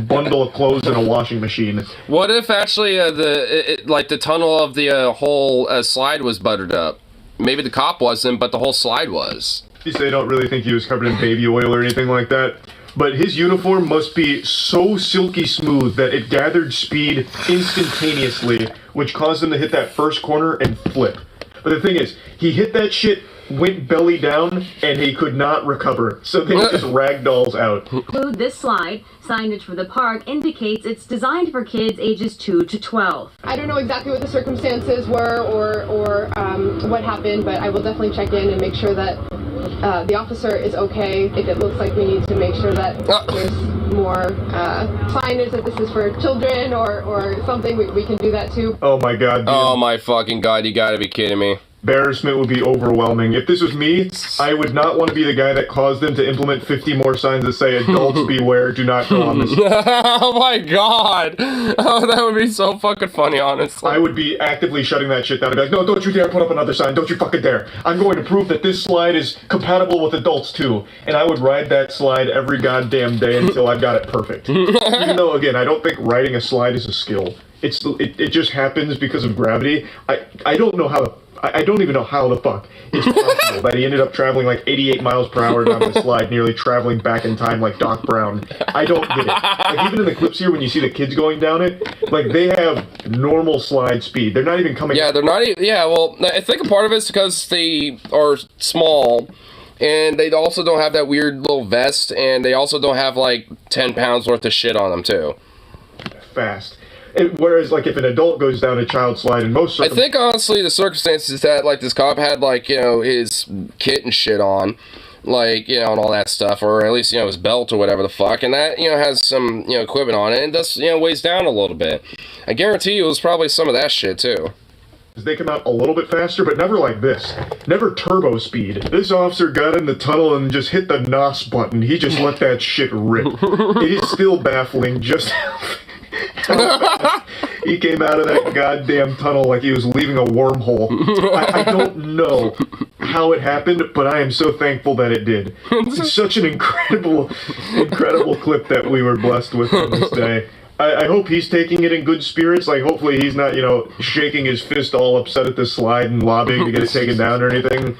bundle of clothes in a washing machine. What if actually the tunnel of the whole slide was buttered up? Maybe the cop wasn't, but the whole slide was. They don't really think he was covered in baby oil or anything like that. But his uniform must be so silky smooth that it gathered speed instantaneously, which caused him to hit that first corner and flip. But the thing is, he hit that shit, went belly down, and he could not recover. So they just ragdolls out. Include this slide. Signage for the park indicates it's designed for kids ages 2 to 12. I don't know exactly what the circumstances were or what happened, but I will definitely check in and make sure that the officer is okay. If it looks like we need to make sure that there's more signage that this is for children or something, we can do that too. Oh my god, dude. Oh my fucking god, you gotta be kidding me. Embarrassment would be overwhelming. If this was me, I would not want to be the guy that caused them to implement 50 more signs that say, adults beware, do not go on this. Oh my god! Oh, that would be so fucking funny, honestly. I would be actively shutting that shit down and be like, no, don't you dare put up another sign, don't you fucking dare. I'm going to prove that this slide is compatible with adults too. And I would ride that slide every goddamn day until I got it perfect. Even though, again, I don't think riding a slide is a skill. It just happens because of gravity. I don't know how I don't even know how the fuck it's possible that he ended up traveling like 88 miles per hour down the slide, nearly traveling back in time like Doc Brown. I don't get it. Like, even in the clips here, when you see the kids going down it, like, they have normal slide speed. They're not even coming... Yeah, they're not even... Yeah, well, I think a part of it's because they are small, and they also don't have that weird little vest, and they also don't have, like, 10 pounds worth of shit on them, too. Fast. Whereas, like, if an adult goes down a child slide in most I think, honestly, the circumstances is that, like, this cop had, like, his kit and shit on, like, and all that stuff, or at least, his belt or whatever the fuck, and that, has some, equipment on it, and does, weighs down a little bit. I guarantee you it was probably some of that shit, too. They come out a little bit faster, but never like this. Never turbo speed. This officer got in the tunnel and just hit the NOS button. He just let that shit rip. It is still baffling just he came out of that goddamn tunnel like he was leaving a wormhole. I don't know how it happened, but I am so thankful that it did. It's such an incredible clip that we were blessed with on this day. I hope he's taking it in good spirits. Like, hopefully he's not, shaking his fist all upset at the slide and lobbying to get it taken down or anything.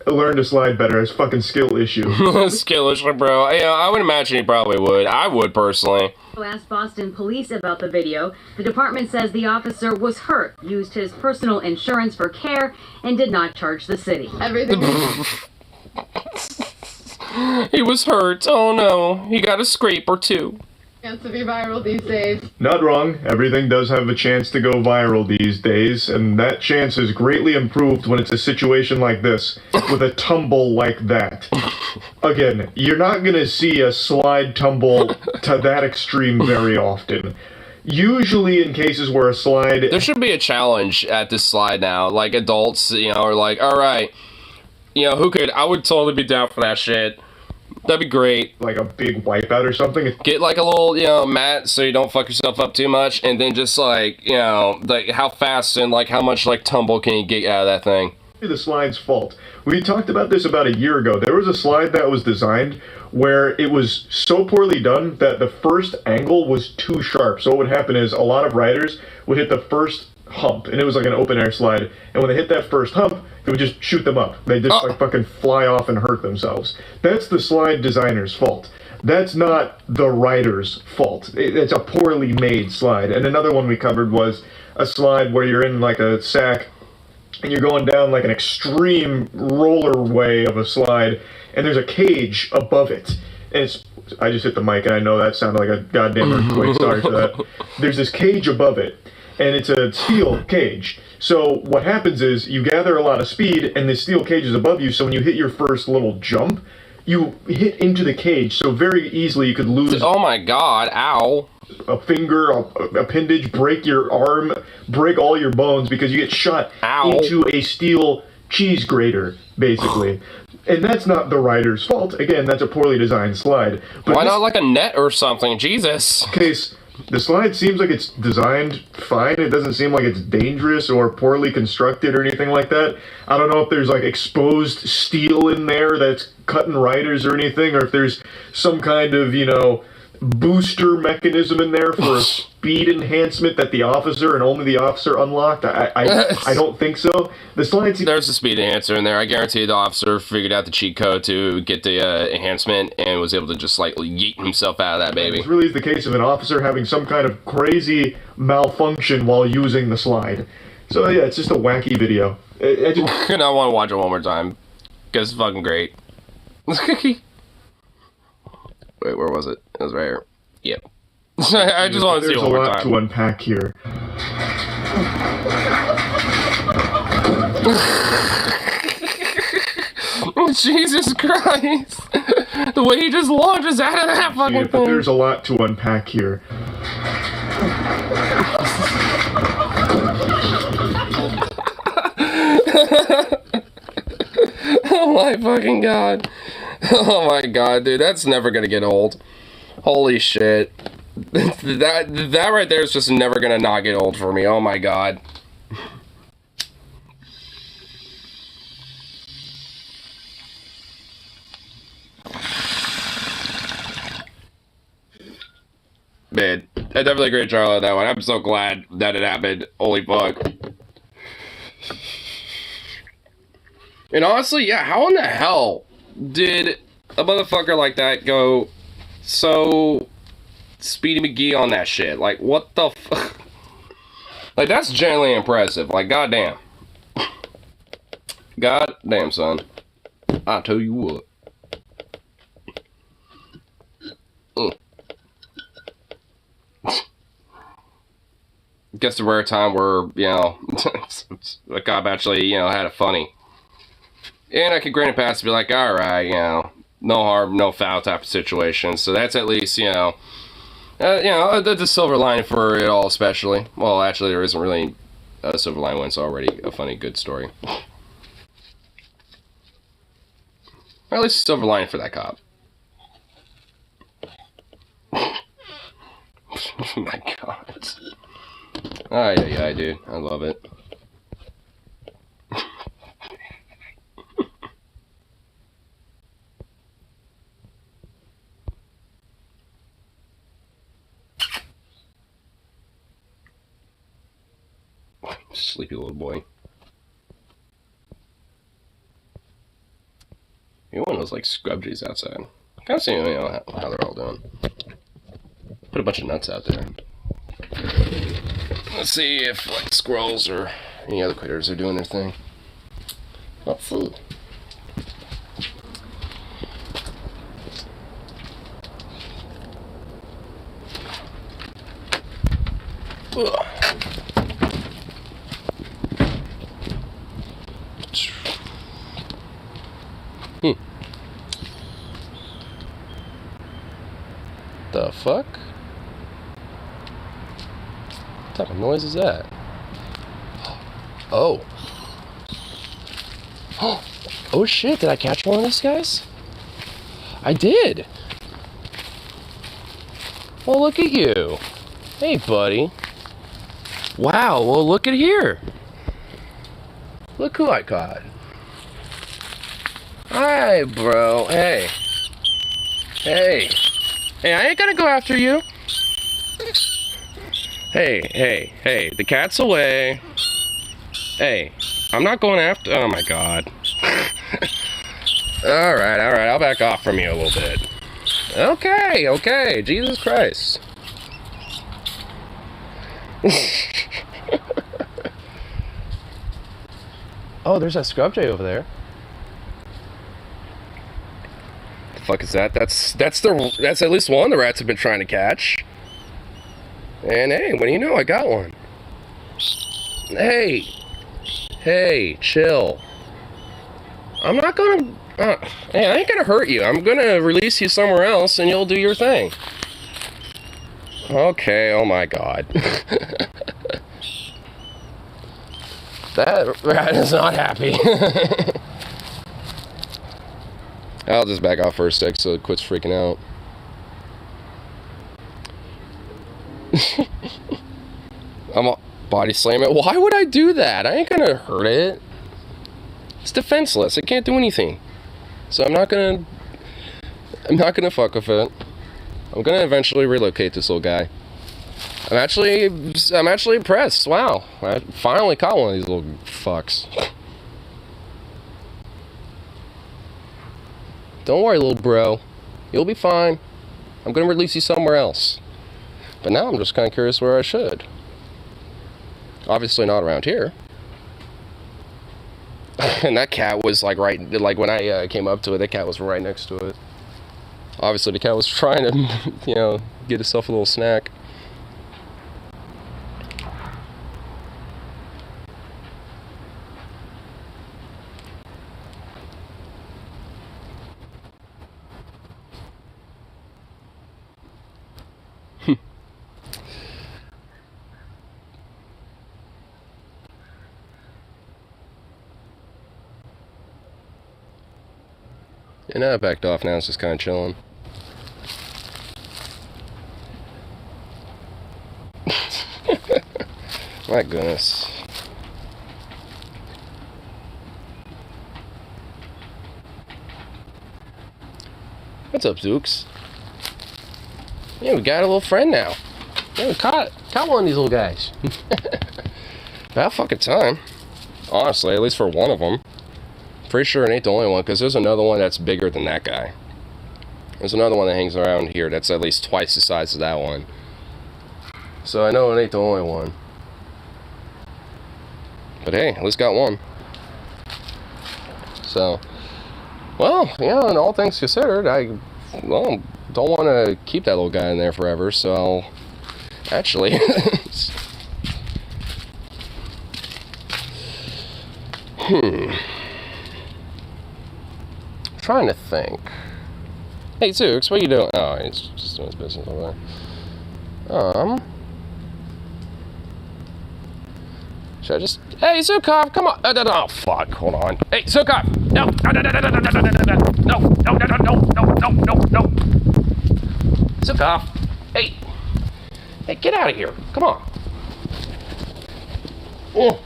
Learn to slide better. It's a fucking skill issue. Skill issue, bro. I would imagine he probably would. I would, personally. Asked Boston police about the video. The department says the officer was hurt, used his personal insurance for care, and did not charge the city. Everything. He was hurt. Oh no. He got a scrape or two. Chance to be viral these days. Not wrong. Everything does have a chance to go viral these days, and that chance is greatly improved when it's a situation like this, with a tumble like that. Again, you're not gonna see a slide tumble to that extreme very often. Usually in cases where a slide... There should be a challenge at this slide now. Like, adults, are like, alright, I would totally be down for that shit. That'd be great. Like a big wipeout or something? Get like a little, mat so you don't fuck yourself up too much, and then just like, like how fast and like how much like tumble can you get out of that thing? The slide's fault. We talked about this about a year ago. There was a slide that was designed where it was so poorly done that the first angle was too sharp. So what would happen is a lot of riders would hit the first hump, and it was like an open air slide, and when they hit that first hump, it would just shoot them up. They just like fucking fly off and hurt themselves. That's the slide designer's fault. That's not the rider's fault. It's a poorly made slide. And another one we covered was a slide where you're in like a sack and you're going down like an extreme roller way of a slide, and there's a cage above it. And it's, I just hit the mic and I know that sounded like a goddamn earthquake, sorry for that. There's this cage above it, and it's a steel cage. So what happens is you gather a lot of speed and the steel cage is above you, so when you hit your first little jump, you hit into the cage, so very easily you could lose... Oh my god, ow. A finger, appendage, break your arm, break all your bones because you get shot into a steel cheese grater, basically. And that's not the rider's fault. Again, that's a poorly designed slide. But why not like a net or something? Jesus. Case, the slide seems like it's designed fine. It doesn't seem like it's dangerous or poorly constructed or anything like that. I don't know if there's like exposed steel in there that's cutting riders or anything, or if there's some kind of, you know, booster mechanism in there for a speed enhancement that the officer and only the officer unlocked. I don't think so. The slide there's a speed enhancer in there. I guarantee the officer figured out the cheat code to get the enhancement and was able to just like yeet himself out of that baby. It really is the case of an officer having some kind of crazy malfunction while using the slide. So yeah, it's just a wacky video. And I want to watch it one more time because it's fucking great. Wait, where was it? It was right here. Yep. I just want to see it one more time. There's a lot to unpack here. Jesus Christ! The way he just launches out of that fucking thing. There's a lot to unpack here. Oh my fucking god. Oh my god, dude, that's never gonna get old. Holy shit. That right there is just never gonna not get old for me. Oh my god. Man, I definitely agree with Charlie on that one. I'm so glad that it happened. Holy fuck. And honestly, yeah, how in the hell did a motherfucker like that go so Speedy McGee on that shit? Like, what the fuck? Like, that's genuinely impressive. Like, goddamn. Goddamn, son. I tell you what. Guess the rare time where, you know, a cop actually, you know, had it funny. And I could grant a pass to be like, alright, you know, no harm, no foul type of situation. So that's at least, you know, the silver lining for it all, especially. Well, actually, there isn't really a silver lining when it's already a funny, good story. Or at least a silver lining for that cop. Oh my god. Yeah, dude. I love it. Sleepy little boy. You know, one of those like scrubsies outside. Kind of seeing, you know, how they're all doing. Put a bunch of nuts out there. Let's see if like squirrels or any other critters are doing their thing. Let's see. Ugh. The fuck? What type of noise is that? Oh. Oh shit, did I catch one of these guys? I did. Well, look at you. Hey, buddy. Wow, well, look at here. Look who I caught. Hi, bro. Hey. Hey. Hey, I ain't gonna go after you. Hey, the cat's away. Hey, I'm not going after... Oh my god. Alright, I'll back off from you a little bit. Okay, Jesus Christ. Oh, there's that scrub jay over there. The fuck is that? That's at least one the rats have been trying to catch. And hey, what do you know? I got one. Hey, chill. I'm not gonna. Hey, I ain't gonna hurt you. I'm gonna release you somewhere else, and you'll do your thing. Okay. Oh my God. That rat is not happy. I'll just back off for a sec so it quits freaking out. I'm a body slam it. Why would I do that? I ain't gonna hurt it. It's defenseless. It can't do anything. So I'm not gonna fuck with it. I'm gonna eventually relocate this little guy. I'm actually impressed. Wow, I finally caught one of these little fucks. Don't worry, little bro. You'll be fine. I'm gonna release you somewhere else. But now I'm just kind of curious where I should. Obviously not around here. And that cat was like when I came up to it, that cat was right next to it. Obviously the cat was trying to, you know, get itself a little snack. And now I backed off, now it's just kind of chilling. My goodness. What's up, Zooks? Yeah, we got a little friend now. Yeah, we caught one of these little guys. About fucking time. Honestly, at least for one of them. Pretty sure it ain't the only one, because there's another one that's bigger than that guy. There's another one that hangs around here that's at least twice the size of that one. So I know it ain't the only one. But hey, at least got one. So, well, yeah, in all things considered, I don't want to keep that little guy in there forever, so I'll actually... Trying to think. Hey, Zooks, what are you doing? Oh, he's just doing his business over there. Should I just... Hey, Zukov, come on! Oh, fuck, hold on. Hey, Zukov! No! No! Zukov! Hey! Hey, get out of here! Come on! A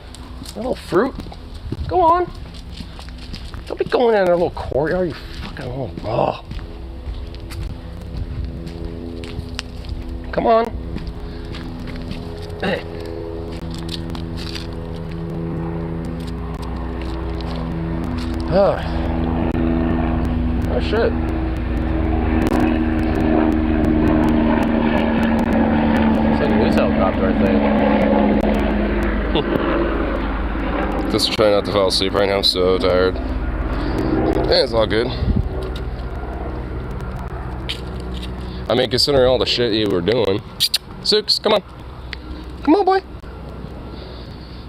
little fruit. Go on! Don't be going in their little courtyard, you fucking little... Oh. Come on. Hey. Oh. Oh, shit. It's like a police helicopter, I think. Just trying not to fall asleep right now, I'm so tired. Yeah, it's all good. I mean, considering all the shit you were doing. Zooks, come on. Come on, boy.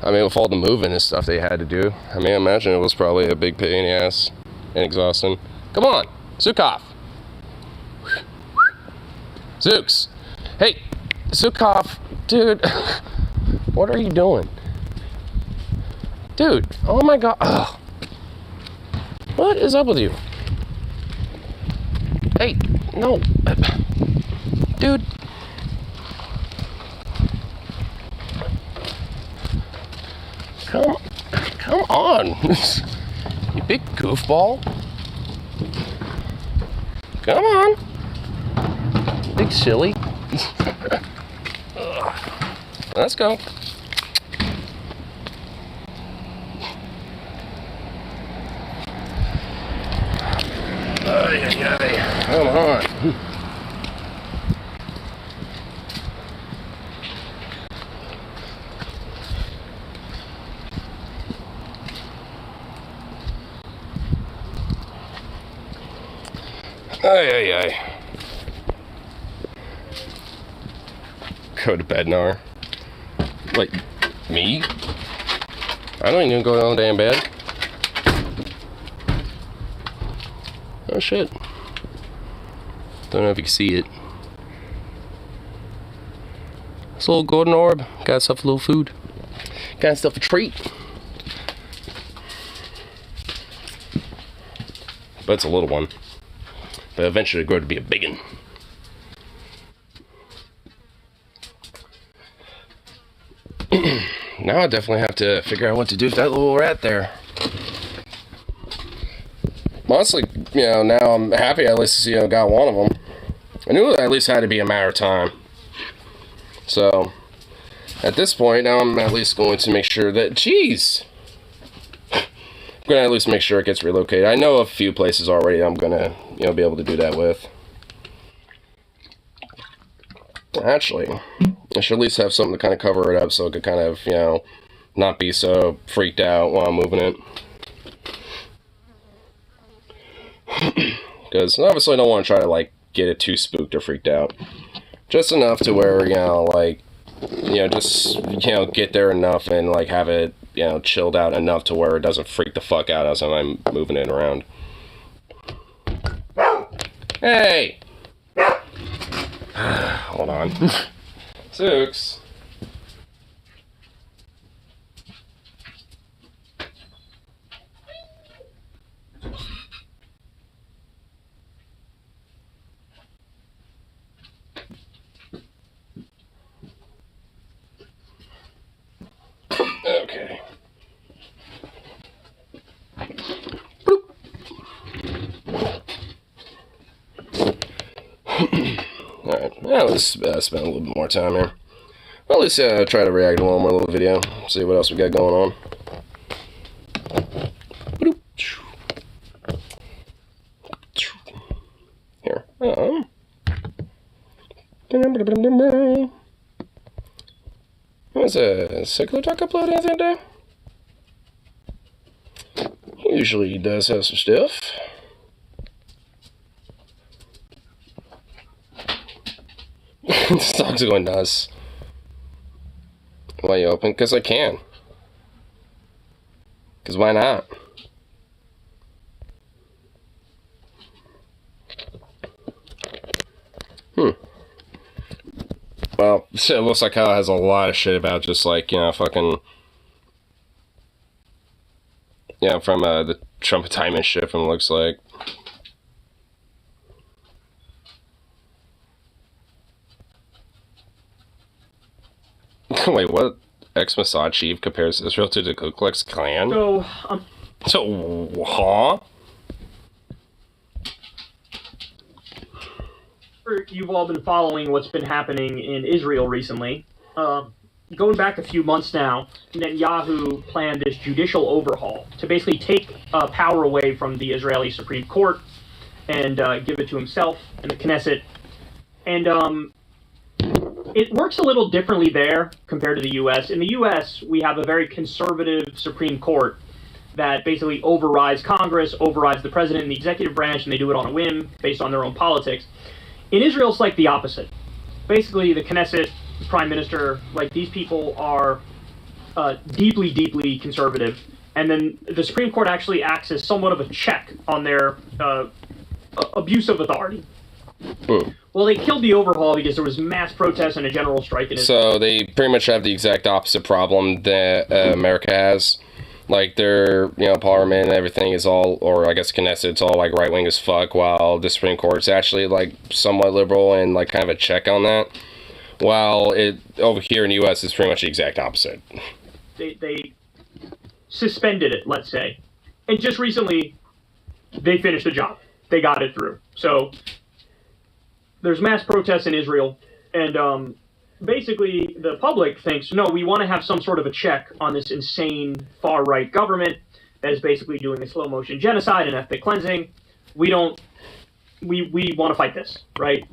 I mean, with all the moving and stuff they had to do, I mean, I imagine it was probably a big pain in the ass and exhausting. Come on, Zukov. Zooks. Hey, Zukov, dude. What are you doing? Dude, oh my god. Ugh. What is up with you? Hey, no. Dude. Come on. You big goofball. Come on. You big silly. Let's go. Come on. Ay. Go to bed, Nar. Like, me? I don't even go to damn bed. Oh shit. Don't know if you can see it. This little golden orb. Got itself a little food. Got itself a treat. But it's a little one. But eventually it'll grow to be a big one. Now I definitely have to figure out what to do with that little rat there. Honestly, now I'm happy I at least got one of them. I knew it at least had to be a matter of time. So, at this point, now I'm at least going to make sure that, jeez! I'm going to at least make sure it gets relocated. I know a few places already I'm going to, be able to do that with. Actually, I should at least have something to kind of cover it up so it could kind of, not be so freaked out while I'm moving it. Because obviously I don't want to try to, get it too spooked or freaked out. Just enough to where, just, get there enough and, have it, chilled out enough to where it doesn't freak the fuck out as I'm moving it around. Hey! Hold on. Six. Okay. Alright, now let's spend a little bit more time here. Well, let's try to react to one more little video, see what else we got going on. Here. What's a secular talk upload anything there? Usually he does have some stuff. This dog's going nuts. Why you open? Because I can. Because why not? Well, it looks like Kyle has a lot of shit about just fucking... from the Trump timing shit from looks like. Wait, what? Ex-Mossad chief compares Israel to the Ku Klux Klan? Huh? You've all been following what's been happening in Israel recently. Going back a few months now, Netanyahu planned this judicial overhaul to basically take power away from the Israeli Supreme Court and give it to himself and the Knesset. And it works a little differently there compared to the U.S. In the U.S., we have a very conservative Supreme Court that basically overrides Congress, overrides the president and the executive branch, and they do it on a whim based on their own politics. In Israel, it's like the opposite. Basically, the Knesset, the prime minister, these people are deeply, deeply conservative. And then the Supreme Court actually acts as somewhat of a check on their abuse of authority. Well, they killed the overhaul because there was mass protests and a general strike in Israel. So they pretty much have the exact opposite problem that America has. Their, parliament and everything is all, or I guess Knesset, it's all, right-wing as fuck, while the Supreme Court's actually, somewhat liberal and, kind of a check on that. While it, over here in the U.S., is pretty much the exact opposite. They suspended it, let's say. And just recently, they finished the job. They got it through. So, there's mass protests in Israel, and, basically, the public thinks, no, we want to have some sort of a check on this insane far-right government that is basically doing a slow-motion genocide and ethnic cleansing. We want to fight this, right?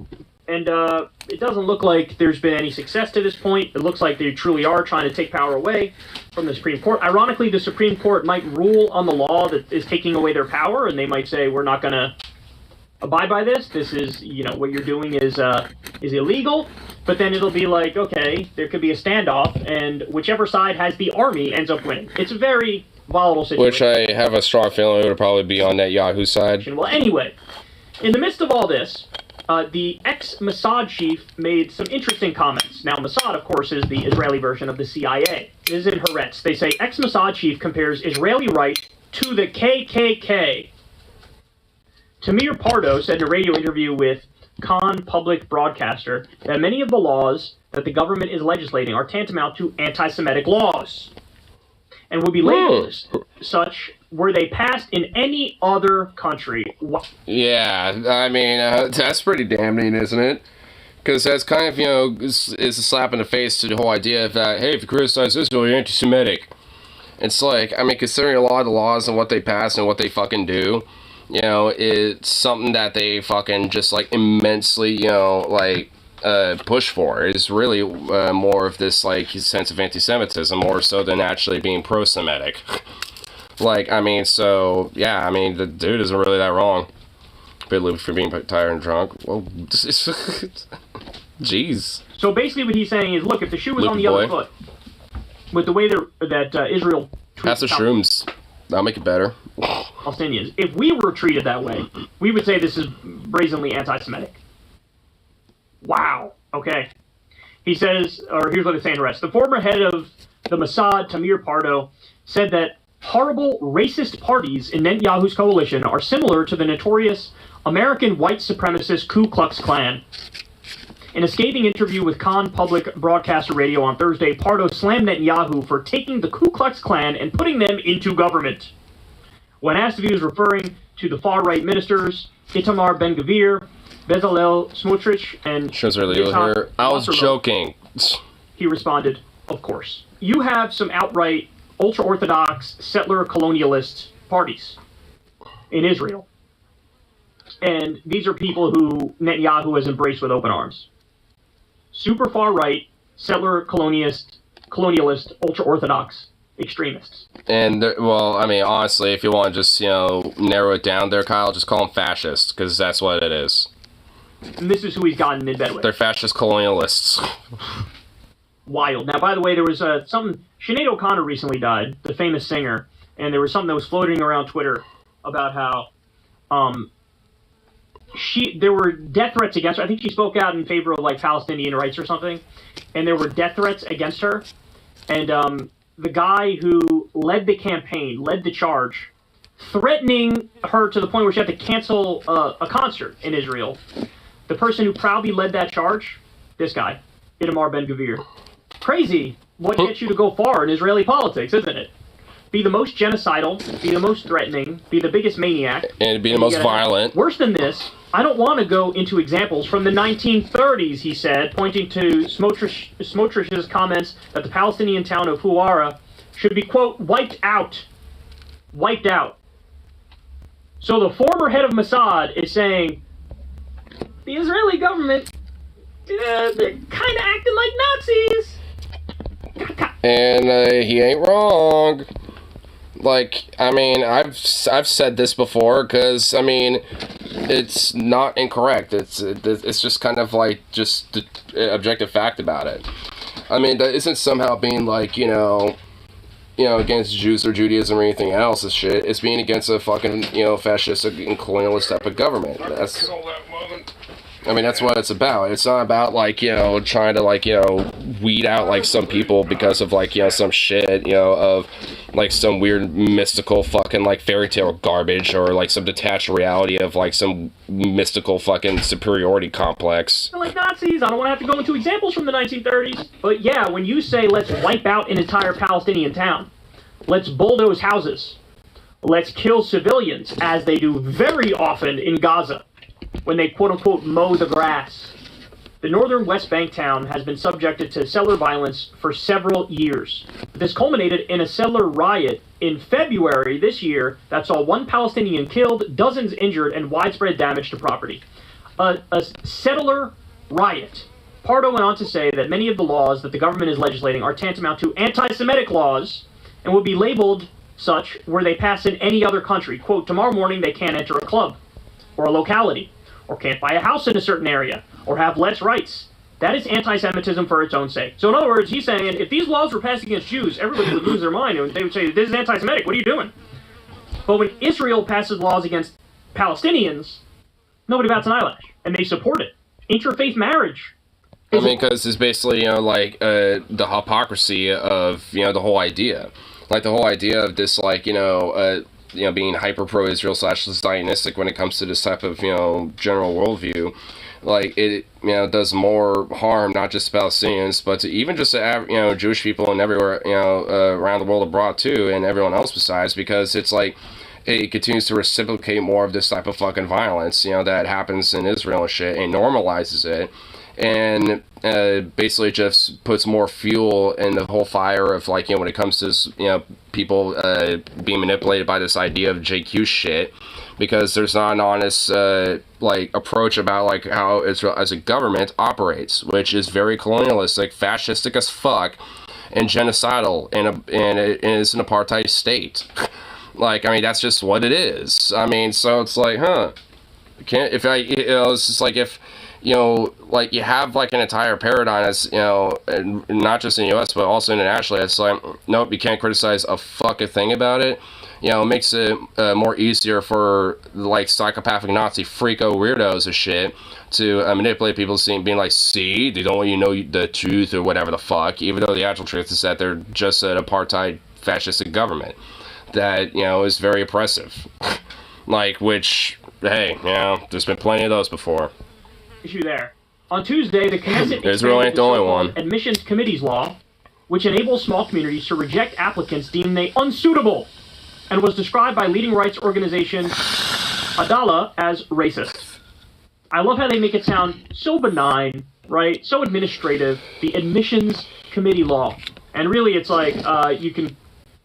And it doesn't look like there's been any success to this point. It looks like they truly are trying to take power away from the Supreme Court. Ironically, the Supreme Court might rule on the law that is taking away their power, and they might say, we're not going to abide by this. This is, what you're doing is illegal. But then it'll be like, okay, there could be a standoff, and whichever side has the army ends up winning. It's a very volatile situation. Which I have a strong feeling it would probably be on that Yahoo side. Well, anyway, in the midst of all this, the ex-Mossad chief made some interesting comments. Now, Mossad, of course, is the Israeli version of the CIA. This is in Haaretz. They say ex-Mossad chief compares Israeli right to the KKK. Tamir Pardo said in a radio interview with Khan Public Broadcaster that many of the laws that the government is legislating are tantamount to anti-Semitic laws and would be labeled as such were they passed in any other country. Yeah, I mean, that's pretty damning, isn't it? Because that's kind of, is a slap in the face to the whole idea of that, hey, if you criticize Israel, you're anti-Semitic. It's like, I mean, considering a lot of the laws and what they pass and what they fucking do, it's something that they fucking just, like, immensely, push for. Is really more of this, like, sense of anti-Semitism, more so than actually being pro-Semitic. Like, I mean, so, yeah, I mean, the dude isn't really that wrong. For being tired and drunk. Well, jeez. So basically what he's saying is, look, if the shoe was on the other foot, with the way that Israel... Pass the shrooms. That'll make it better. Palestinians. If we were treated that way, we would say this is brazenly anti-Semitic. Wow. Okay. He says, or here's what they say in the rest. The former head of the Mossad, Tamir Pardo, said that horrible racist parties in Netanyahu's coalition are similar to the notorious American white supremacist Ku Klux Klan. In a scathing interview with Khan Public Broadcaster Radio on Thursday, Pardo slammed Netanyahu for taking the Ku Klux Klan and putting them into government. When asked if he was referring to the far-right ministers, Itamar Ben-Gvir, Bezalel Smotrich, and Shows are illegal here. I was joking. He responded, of course. You have some outright ultra-Orthodox settler colonialist parties in Israel. And these are people who Netanyahu has embraced with open arms. Super far-right, settler colonialist, ultra-Orthodox extremists. And, well, I mean, honestly, if you want to just, narrow it down there, Kyle, just call them fascists, because that's what it is. And this is who he's gotten in bed with. They're fascist colonialists. Wild. Now, by the way, there was something... Sinead O'Connor recently died, the famous singer, and there was something that was floating around Twitter about how there were death threats against her. I think she spoke out in favor of, like, Palestinian rights or something, and there were death threats against her. And the guy who led the campaign, led the charge, threatening her to the point where she had to cancel a concert in Israel. The person who proudly led that charge, this guy, Itamar Ben-Gvir. Crazy what gets you to go far in Israeli politics, isn't it? Be the most genocidal, be the most threatening, be the biggest maniac. And be the most violent. Worse than this, I don't want to go into examples from the 1930s, he said, pointing to Smotrich's comments that the Palestinian town of Huwara should be, quote, wiped out. Wiped out. So the former head of Mossad is saying, the Israeli government, they're kind of acting like Nazis. And he ain't wrong. Like, I mean, I've said this before, because, I mean, it's not incorrect. It's just kind of like just the objective fact about it. I mean, that isn't somehow being like, against Jews or Judaism or anything else. This shit. It's being against a fucking, fascist and colonialist type of government. I mean, that's what it's about. It's not about, like, trying to, weed out, like, some people because of, like, some shit, of, like, some weird mystical fucking, like, fairy tale garbage or, like, some detached reality of, like, some mystical fucking superiority complex. They're like Nazis. I don't want to have to go into examples from the 1930s. But, yeah, when you say, let's wipe out an entire Palestinian town, let's bulldoze houses, let's kill civilians, as they do very often in Gaza, when they quote-unquote mow the grass. The northern West Bank town has been subjected to settler violence for several years. This culminated in a settler riot in February this year that saw one Palestinian killed, dozens injured, and widespread damage to property. A settler riot. Pardo went on to say that many of the laws that the government is legislating are tantamount to anti-Semitic laws and would be labeled such were they passed in any other country. Quote, tomorrow morning they can't enter a club or a locality, or can't buy a house in a certain area, or have less rights. That is anti-Semitism for its own sake. So in other words, he's saying if these laws were passed against Jews, everybody would lose their mind and they would say, this is anti-Semitic, what are you doing? But when Israel passes laws against Palestinians, nobody bats an eyelash, and they support it. Interfaith marriage. I mean, because it's basically, like, the hypocrisy of, the whole idea. Like, the whole idea of this, like, being hyper pro-Israel / Zionistic when it comes to this type of, general worldview. Like, it, does more harm, not just to Palestinians, but to even just to, Jewish people and everywhere, around the world abroad, too, and everyone else besides, because it's like, it continues to reciprocate more of this type of fucking violence, that happens in Israel and shit, and normalizes it. And basically just puts more fuel in the whole fire of, like, when it comes to, people being manipulated by this idea of JQ shit, because there's not an honest, like, approach about, like, how Israel as a government operates, which is very colonialistic, fascistic as fuck, and genocidal, and it is an apartheid state. Like, I mean, that's just what it is. I mean, so it's like, it's just like if, like, you have, like, an entire paradigm that's, and not just in the U.S., but also internationally, it's like, nope, you can't criticize a fucking thing about it. It makes it more easier for, like, psychopathic Nazi freako weirdos and shit to manipulate people being like, see, they don't want you to know the truth or whatever the fuck, even though the actual truth is that they're just an apartheid fascistic government that, is very oppressive. Like, which, hey, there's been plenty of those before. Issue there. On Tuesday, the Knesset Israel ain't the only one. Admissions Committee's law, which enables small communities to reject applicants deemed they unsuitable, and was described by leading rights organization Adala as racist. I love how they make it sound so benign, right? So administrative. The Admissions Committee law, and really, it's like you can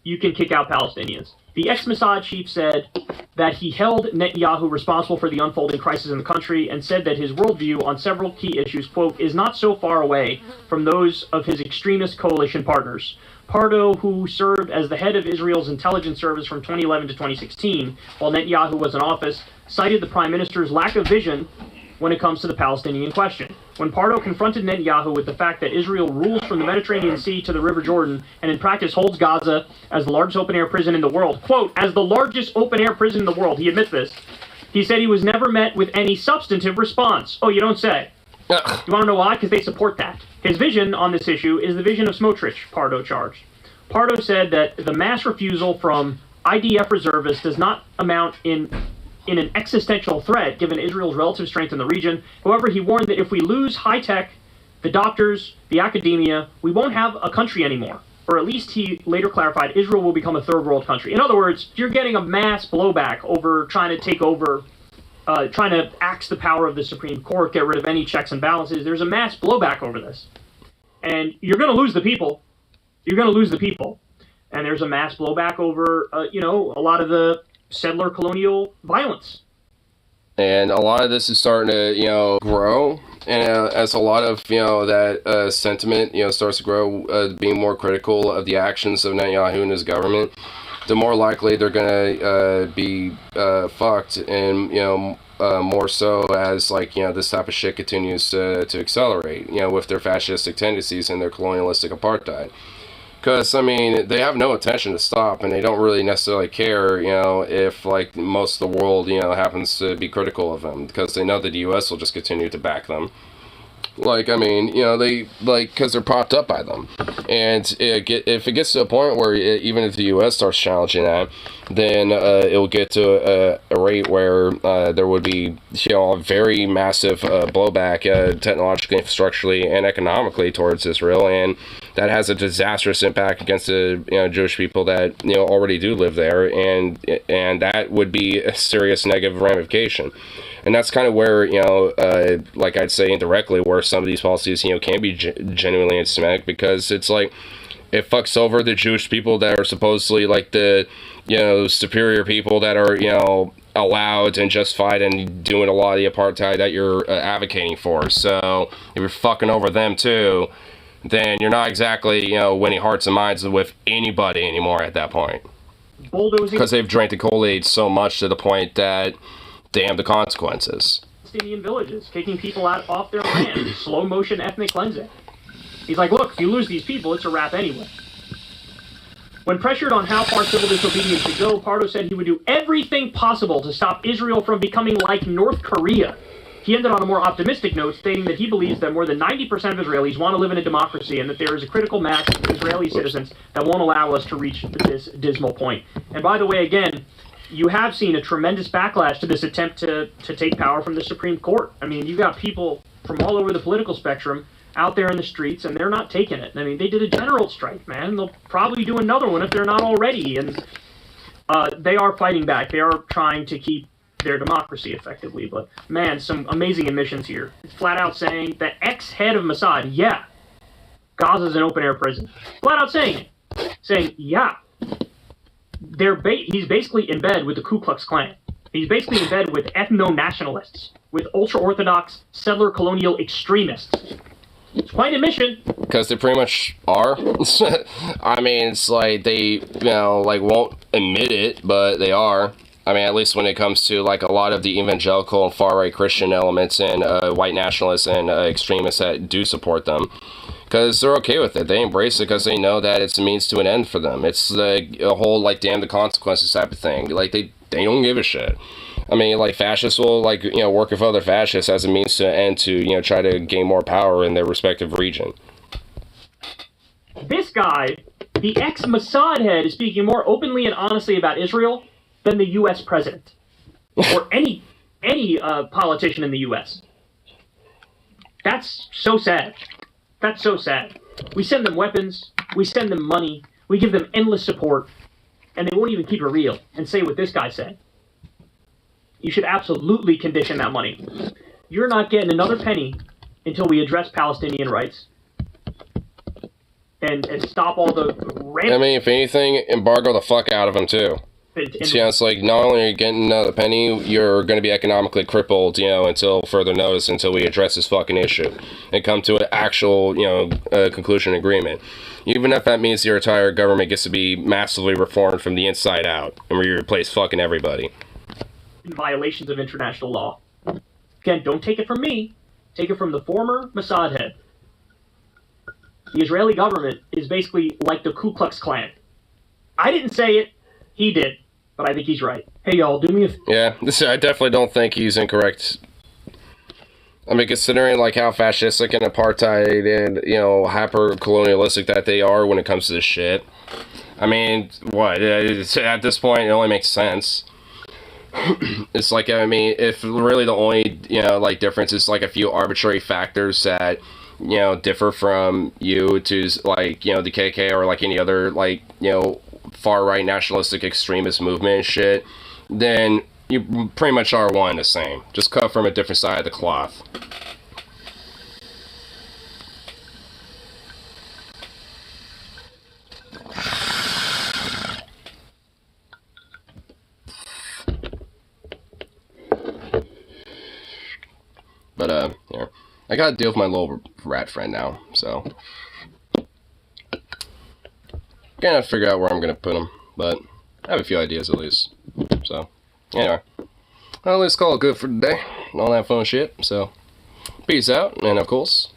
kick out Palestinians. The ex-Mossad chief said that he held Netanyahu responsible for the unfolding crisis in the country and said that his worldview on several key issues, quote, is not so far away from those of his extremist coalition partners. Pardo, who served as the head of Israel's intelligence service from 2011 to 2016, while Netanyahu was in office, cited the prime minister's lack of vision when it comes to the Palestinian question. When Pardo confronted Netanyahu with the fact that Israel rules from the Mediterranean Sea to the River Jordan and in practice holds Gaza as the largest open-air prison in the world, quote, as the largest open-air prison in the world, he admits this, he said he was never met with any substantive response. Oh, you don't say. You want to know why? Because they support that. His vision on this issue is the vision of Smotrich, Pardo charged. Pardo said that the mass refusal from IDF reservists does not amount in an existential threat, given Israel's relative strength in the region. However, he warned that if we lose high-tech, the doctors, the academia, we won't have a country anymore. Or at least he later clarified, Israel will become a third-world country. In other words, you're getting a mass blowback over trying to take over, trying to axe the power of the Supreme Court, get rid of any checks and balances. There's a mass blowback over this. And you're going to lose the people. You're going to lose the people. And there's a mass blowback over, a lot of the settler colonial violence. And a lot of this is starting to, grow. And as a lot of, that sentiment, starts to grow, being more critical of the actions of Netanyahu and his government, the more likely they're going to be fucked. And, more so as, like, this type of shit continues to accelerate, with their fascistic tendencies and their colonialistic apartheid. Because, I mean, they have no intention to stop, and they don't really necessarily care, if, like, most of the world, happens to be critical of them, because they know that the U.S. will just continue to back them. Like, I mean, they, like, because they're propped up by them. And if it gets to a point where even if the U.S. starts challenging that, then it'll get to a rate where there would be, a very massive blowback technologically, infrastructurally, and economically towards Israel, and that has a disastrous impact against the Jewish people that already do live there, and that would be a serious negative ramification. And that's kind of where, like I'd say indirectly, where some of these policies, can be genuinely anti-Semitic, because it's like, it fucks over the Jewish people that are supposedly like the, superior people that are, allowed and justified and doing a lot of the apartheid that you're advocating for. So if you're fucking over them too, then you're not exactly, winning hearts and minds with anybody anymore at that point. Bulldozing. Because they've drank the Kool-Aid so much to the point that damn the consequences. Indian villages, kicking people out off their land, slow motion ethnic cleansing. He's like, look, if you lose these people, it's a wrap anyway. When pressured on how far civil disobedience should go, Pardo said he would do everything possible to stop Israel from becoming like North Korea. He ended on a more optimistic note, stating that he believes that more than 90% of Israelis want to live in a democracy and that there is a critical mass of Israeli citizens that won't allow us to reach this dismal point. And by the way, again, you have seen a tremendous backlash to this attempt to take power from the Supreme Court. I mean, you got people from all over the political spectrum out there in the streets, and they're not taking it. I mean, they did a general strike, man. They'll probably do another one if they're not already. And they are fighting back. They are trying to keep their democracy effectively. But, man, some amazing admissions here. It's flat out saying that ex-head of Mossad, yeah, Gaza's an open-air prison. Flat out saying it. Saying, yeah, he's basically in bed with the Ku Klux Klan. He's basically in bed with ethno-nationalists, with ultra-Orthodox settler colonial extremists. It's quite a mission. Because they pretty much are. I mean, it's like they, won't admit it, but they are. I mean, at least when it comes to, like, a lot of the evangelical and far-right Christian elements and white nationalists and extremists that do support them. Because they're okay with it. They embrace it because they know that it's a means to an end for them. It's a whole, like, damn the consequences type of thing. Like, they don't give a shit. I mean, like, fascists will, like, work with other fascists as a means to an end to, try to gain more power in their respective region. This guy, the ex-Mossad head, is speaking more openly and honestly about Israel than the U.S. president. Or any politician in the U.S. That's so sad. That's so sad. We send them weapons, we send them money, we give them endless support, and they won't even keep it real and say what this guy said. You should absolutely condition that money. You're not getting another penny until we address Palestinian rights and stop all the I mean, if anything, embargo the fuck out of them too. See, it's like, not only are you getting another penny, you're going to be economically crippled, until further notice, until we address this fucking issue and come to an actual, conclusion agreement. Even if that means your entire government gets to be massively reformed from the inside out and we replace fucking everybody. Violations of international law. Again, don't take it from me. Take it from the former Mossad head. The Israeli government is basically like the Ku Klux Klan. I didn't say it. He did. But I think he's right. Hey, y'all, do me a... Yeah, I definitely don't think he's incorrect. I mean, considering, like, how fascistic and apartheid and, hyper-colonialistic that they are when it comes to this shit. I mean, what? At this point, it only makes sense. It's like, I mean, if really the only, difference is, like, a few arbitrary factors that, differ from you to, like, the KK or, like, any other, like, far-right nationalistic extremist movement and shit, then you pretty much are one and the same. Just cut from a different side of the cloth. But, yeah. I gotta deal with my little rat friend now, so... Gonna have to figure out where I'm gonna put him, but I have a few ideas at least. So, anyway. Well, let's call it good for today. All that fun shit, so... Peace out, and of course,